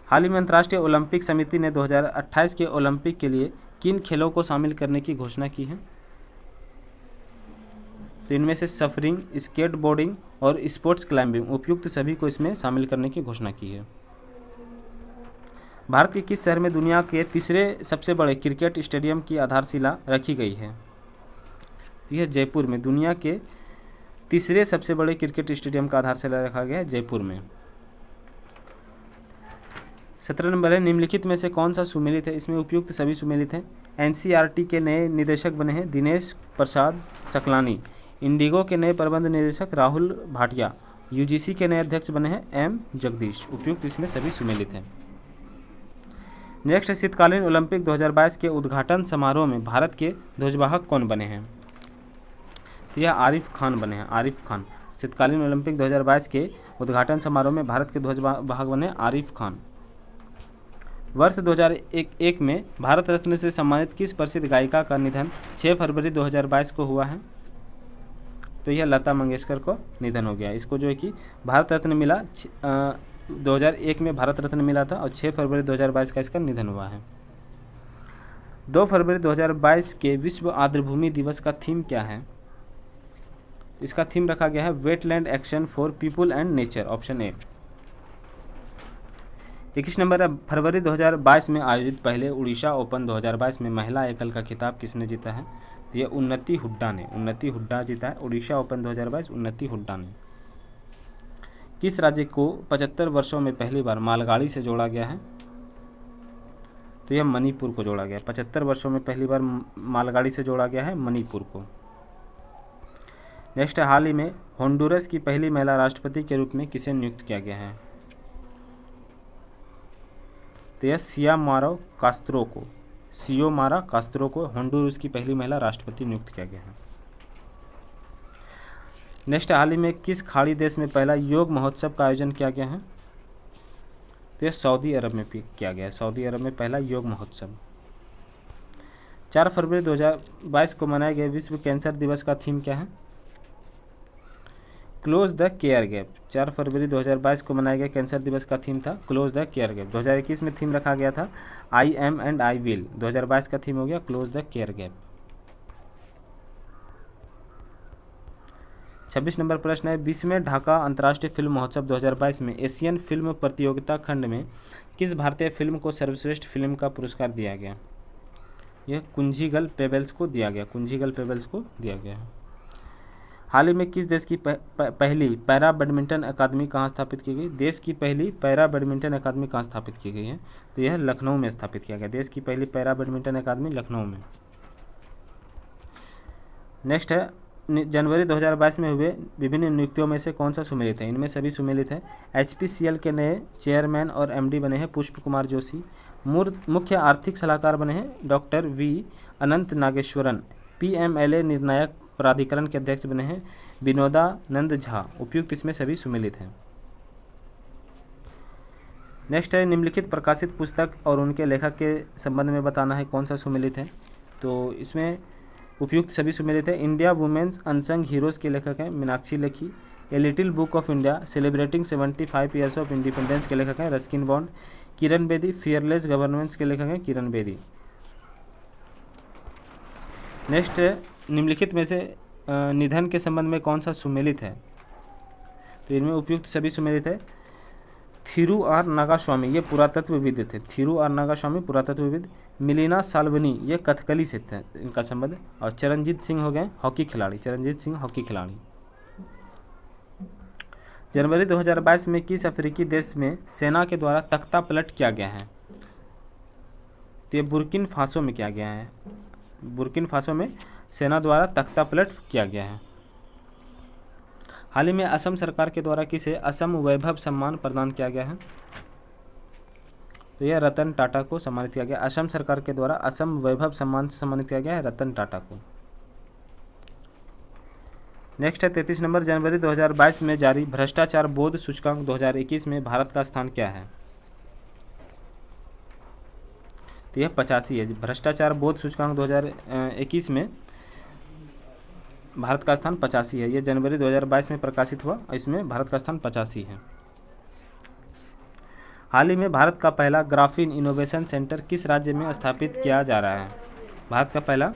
हाल ही में अंतर्राष्ट्रीय ओलंपिक समिति ने 2028 के ओलंपिक के लिए किन खेलों को शामिल करने की घोषणा की है? तो इनमें से सफरिंग, स्केटबोर्डिंग और स्पोर्ट्स क्लाइंबिंग उपयुक्त सभी को इसमें शामिल करने की घोषणा की है। भारत के किस शहर में दुनिया के तीसरे सबसे बड़े क्रिकेट स्टेडियम की आधारशिला रखी गई है? यह जयपुर में दुनिया के तीसरे सबसे बड़े क्रिकेट स्टेडियम का आधारशिला रखा गया है जयपुर में। 17 नंबर है, निम्नलिखित में से कौन सा सुमेलित है? इसमें उपयुक्त सभी सुमेलित हैं। एनसीईआरटी के नए निदेशक बने हैं दिनेश प्रसाद सकलानी। इंडिगो के नए प्रबंध निदेशक राहुल भाटिया। यूजीसी के नए अध्यक्ष बने हैं एम जगदीश। उपयुक्त इसमें सभी सुमेलित हैं। नेक्स्ट, शीतकालीन ओलंपिक 2022 के उद्घाटन समारोह में भारत के ध्वजवाहक कौन बने हैं? तो यह आरिफ खान बने हैं। आरिफ खान। शीतकालीन ओलंपिक 2022 के उद्घाटन समारोह में भारत के ध्वजवाहक बने आरिफ खान। वर्ष 2001 में भारत रत्न से सम्मानित किस प्रसिद्ध गायिका का निधन 6 फरवरी 2022 को हुआ है? तो यह लता मंगेशकर को निधन हो गया। इसको जो है कि भारत रत्न मिला 2001 में भारत रत्न मिला था और 6 फरवरी 2022 का इसका निधन हुआ है। 2 फरवरी 2022 के विश्व आर्द्रभूमि दिवस का थीम क्या है? इसका थीम रखा गया है wetland action for people and nature. Option A. 21 number है, फरवरी 2022 में आयोजित पहले उड़ीसा ओपन 2022 में महिला एकल का खिताब किसने जीता है? यह उन्नति हुड्डा ने। उन्नति हुड्डा जीता है उड़ीसा ओपन 2022। उन्नति हुड्डा ने। किस राज्य को 75 वर्षों में पहली बार मालगाड़ी से जोड़ा गया है? तो यह मणिपुर को जोड़ा गया। 75 वर्षों में पहली बार मालगाड़ी से जोड़ा गया है मणिपुर को। नेक्स्ट, हाल ही में होंडुरस की पहली महिला राष्ट्रपति के रूप में किसे नियुक्त किया गया है? तो यह सियामारा कास्त्रो को। सियोमारा कास्त्रो को होंडुरस की पहली महिला राष्ट्रपति नियुक्त किया गया है। नेक्स्ट, हाल ही में किस खाड़ी देश में पहला योग महोत्सव का आयोजन किया गया है? तो यह सऊदी अरब में किया गया है। सऊदी अरब में पहला योग महोत्सव। 4 फरवरी 2022 को मनाए गए विश्व कैंसर दिवस का थीम क्या है? Close the care gap. 4 फरवरी 2022 को मनाया गया कैंसर दिवस का थीम था क्लोज द केयर गैप। 2021 में थीम रखा गया था I am and I will. 2022 का थीम हो गया close the care gap. 26 number प्रश्न है, 20वें ढाका अंतर्राष्ट्रीय फिल्म महोत्सव 2022 में एशियन फिल्म प्रतियोगिता खंड में किस भारतीय फिल्म को सर्वश्रेष्ठ फिल्म का पुरस्कार दिया गया? यह कुंजीगल पेबल्स को दिया गया, कुंजीगल पेबल्स को दिया गया है। हाल ही में किस देश की पहली पैरा बैडमिंटन अकादमी कहाँ स्थापित की गई? देश की पहली पैरा बैडमिंटन अकादमी कहाँ स्थापित की गई है? तो यह लखनऊ में स्थापित किया गया। देश की पहली पैरा बैडमिंटन अकादमी लखनऊ में। नेक्स्ट है, जनवरी 2022 में हुए विभिन्न नियुक्तियों में से कौन सा सुमेलित है? इनमें सभी सुमेलित है। HPCL के नए चेयरमैन और MD बने हैं पुष्प कुमार जोशी। मुख्य आर्थिक सलाहकार बने हैं डॉक्टर V अनंत नागेश्वरन। PMLA निर्णायक प्राधिकरण के अध्यक्ष बने हैं विनोदानंद झा। उपयुक्त इसमें सभी सुमेलित हैं। नेक्स्ट है, निम्नलिखित प्रकाशित पुस्तक और उनके लेखक के संबंध में बताना है कौन सा सुमेलित है। तो इसमें उपयुक्त सभी सुमेलित है। इंडिया वुमेन्स अनसंग हीरोज़ के लेखक हैं Meenakshi Lekhi. A little book of India celebrating 75 years of independence के लेखक हैं Ruskin bond. Kiran Bedi fearless governance के लेखक हैं किरण बेदी। नेक्स्ट है, निम्नलिखित में से निधन के संबंध में कौन सा सुमेलित है? तो इनमें उपयुक्त सभी सुमेलित है। थिरू आर नागास्वामी ये पुरातत्वविद थे, थिरू आर नागास्वामी पुरातत्वविद। मिलिना साल्वनी ये कथकली से थे इनका संबंध। और चरणजीत सिंह हो गए हॉकी खिलाड़ी, चरणजीत सिंह हॉकी खिलाड़ी। जनवरी 2022 में किस अफ्रीकी देश में सेना के द्वारा तख्ता पलट किया गया है? तो ये बुर्किन फासो में किया गया है। बुर्किन फासो में सेना द्वारा तख्ता पलट किया गया है। हाल ही में असम सरकार के द्वारा किसे असम वैभव सम्मान प्रदान किया गया है? तो यह रतन टाटा को सम्मानित किया गया। असम सरकार के द्वारा असम वैभव सम्मान से सम्मानित किया गया है रतन टाटा को। नेक्स्ट है 33 नंबर, जनवरी 2022 में जारी भ्रष्टाचार बोध सूचकांक 2021 में भारत का स्थान क्या है? तो यह 85 है। भ्रष्टाचार बोध सूचकांक 2021 में भारत का स्थान 85 है। यह जनवरी 2022 में प्रकाशित हुआ और इसमें भारत का स्थान 85 है। हाल ही में भारत का पहला ग्राफीन इनोवेशन सेंटर किस राज्य में स्थापित किया जा रहा है? भारत का पहला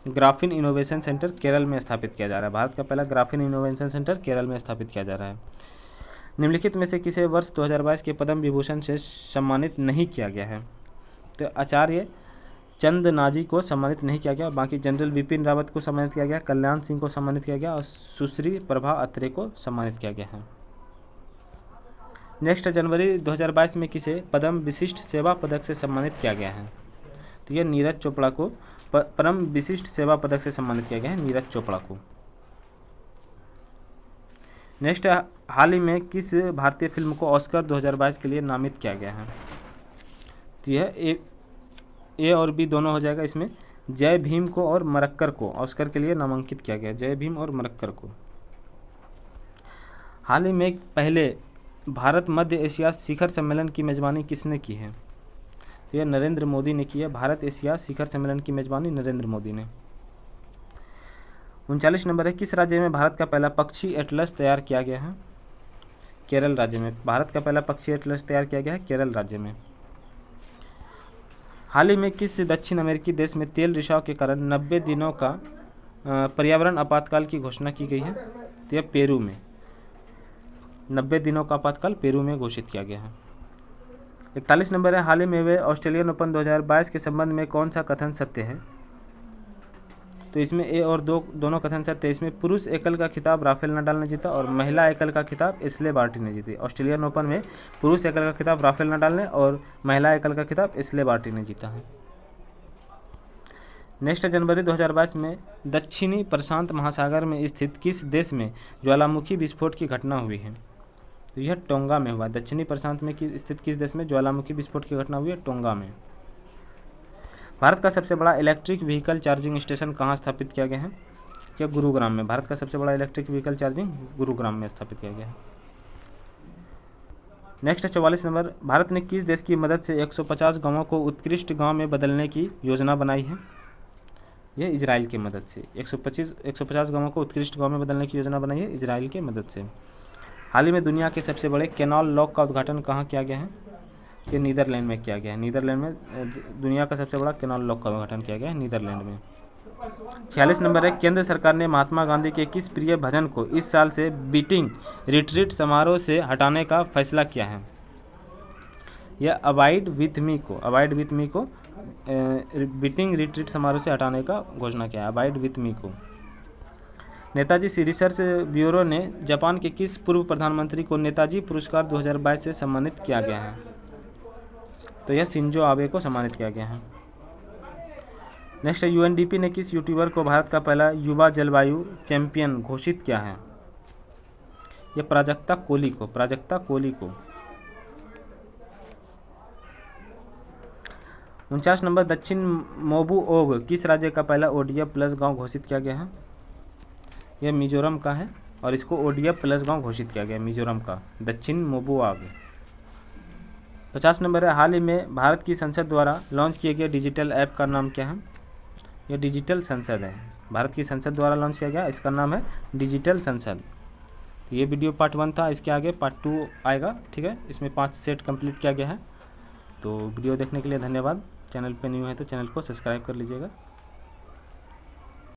ग्राफीन इनोवेशन सेंटर केरल में स्थापित किया जा रहा है। भारत का पहला ग्राफीन इनोवेशन सेंटर केरल में स्थापित किया जा रहा है। निम्नलिखित में से किसे वर्ष 2022 के पद्म विभूषण से सम्मानित नहीं किया गया है? तो आचार्य चंद नाजी को सम्मानित नहीं किया गया। बाकी जनरल बिपिन रावत को सम्मानित किया गया, कल्याण सिंह को सम्मानित किया गया और सुश्री प्रभा अत्रे को सम्मानित किया गया है। नेक्स्ट, जनवरी 2022 में किसे पद्म विशिष्ट सेवा पदक से सम्मानित किया गया है? तो यह नीरज चोपड़ा को परम विशिष्ट सेवा पदक से सम्मानित किया गया है, नीरज चोपड़ा को। नेक्स्ट, हाल ही में किस भारतीय फिल्म को ऑस्कर 2022 के लिए नामित किया गया है? तो यह ए और बी दोनों हो जाएगा। इसमें जय भीम को और मरक्कर को ऑस्कर के लिए नामांकित किया गया, जय भीम और मरक्कर को। हाल ही में पहले भारत मध्य एशिया शिखर सम्मेलन की मेजबानी किसने की है? तो यह नरेंद्र मोदी ने की है। भारत एशिया शिखर सम्मेलन की मेजबानी नरेंद्र मोदी ने। 39 नंबर है, किस राज्य में भारत का पहला पक्षी एटलस तैयार किया गया है? केरल राज्य में भारत का पहला पक्षी एटलस तैयार किया गया है, केरल राज्य में। हाल ही में किस दक्षिण अमेरिकी देश में तेल रिसाव के कारण 90 दिनों का पर्यावरण आपातकाल की घोषणा की गई है? तो यह पेरू में 90 दिनों का आपातकाल पेरू में घोषित किया गया है। 41 नंबर है, हाल ही में हुए ऑस्ट्रेलियन ओपन 2022 के संबंध में कौन सा कथन सत्य है? तो इसमें ए और दोनों कथन सत्य है। इसमें पुरुष एकल का खिताब राफेल नडाल ने जीता और महिला एकल का खिताब एश्ले बार्टी ने जीती। ऑस्ट्रेलियन ओपन में पुरुष एकल का खिताब राफेल नडाल ने और महिला एकल का खिताब एश्ले बार्टी ने जीता है। नेक्स्ट, जनवरी 2022 में दक्षिणी प्रशांत महासागर में स्थित किस देश में ज्वालामुखी विस्फोट की घटना हुई है? तो यह टोंगा में हुआ। दक्षिणी प्रशांत में स्थित किस देश में ज्वालामुखी विस्फोट की घटना हुई है? टोंगा में। भारत का सबसे बड़ा इलेक्ट्रिक व्हीकल चार्जिंग स्टेशन कहाँ स्थापित किया गया है? क्या गुरुग्राम में। भारत का सबसे बड़ा इलेक्ट्रिक व्हीकल चार्जिंग गुरुग्राम में स्थापित किया गया है। नेक्स्ट है 44 नंबर, भारत ने किस देश की मदद से 150 गांवों को उत्कृष्ट गांव में बदलने की योजना बनाई है? यह इजराइल की मदद से। 150 गाँवों को उत्कृष्ट गाँव में बदलने की योजना बनाई है इजराइल की मदद से। हाल ही में दुनिया के सबसे बड़े कैनाल लॉक का उद्घाटन कहाँ किया गया है? ये नीदरलैंड में किया गया है। नीदरलैंड में दुनिया का सबसे बड़ा कैनाल लॉक का उद्घाटन किया गया है नीदरलैंड में। 46 नंबर है, केंद्र सरकार ने महात्मा गांधी के किस प्रिय भजन को इस साल से बीटिंग रिट्रीट समारोह से हटाने का फैसला किया है? यह अवॉइड विथ मी को बीटिंग रिट्रीट समारोह से हटाने का घोषणा किया है, अवॉइड विथ मी को। नेताजी रिसर्च ब्यूरो ने जापान के किस पूर्व प्रधानमंत्री को नेताजी पुरस्कार 2022 से सम्मानित किया गया है? तो यह शिंजो आबे को सम्मानित किया गया है। नेक्स्ट है, यूएनडीपी ने किस यूट्यूबर को भारत का पहला युवा जलवायु चैंपियन घोषित किया है? यह प्राजक्ता कोली को। 49 नंबर, दक्षिण मोबुओग किस राज्य का पहला ओडीएफ प्लस गांव घोषित किया गया है? यह मिजोरम का है और इसको ओडीएफ प्लस गांव घोषित किया गया मिजोरम का, दक्षिण मोबुओग। 50 नंबर है, हाल ही में भारत की संसद द्वारा लॉन्च किए गए डिजिटल ऐप का नाम क्या है? यह डिजिटल संसद है, भारत की संसद द्वारा लॉन्च किया गया, इसका नाम है डिजिटल संसद। तो ये वीडियो पार्ट 1 था, इसके आगे पार्ट 2 आएगा, ठीक है। इसमें 5 सेट कंप्लीट किया गया है। तो वीडियो देखने के लिए धन्यवाद। चैनल पे न्यू है तो चैनल को सब्सक्राइब कर लीजिएगा।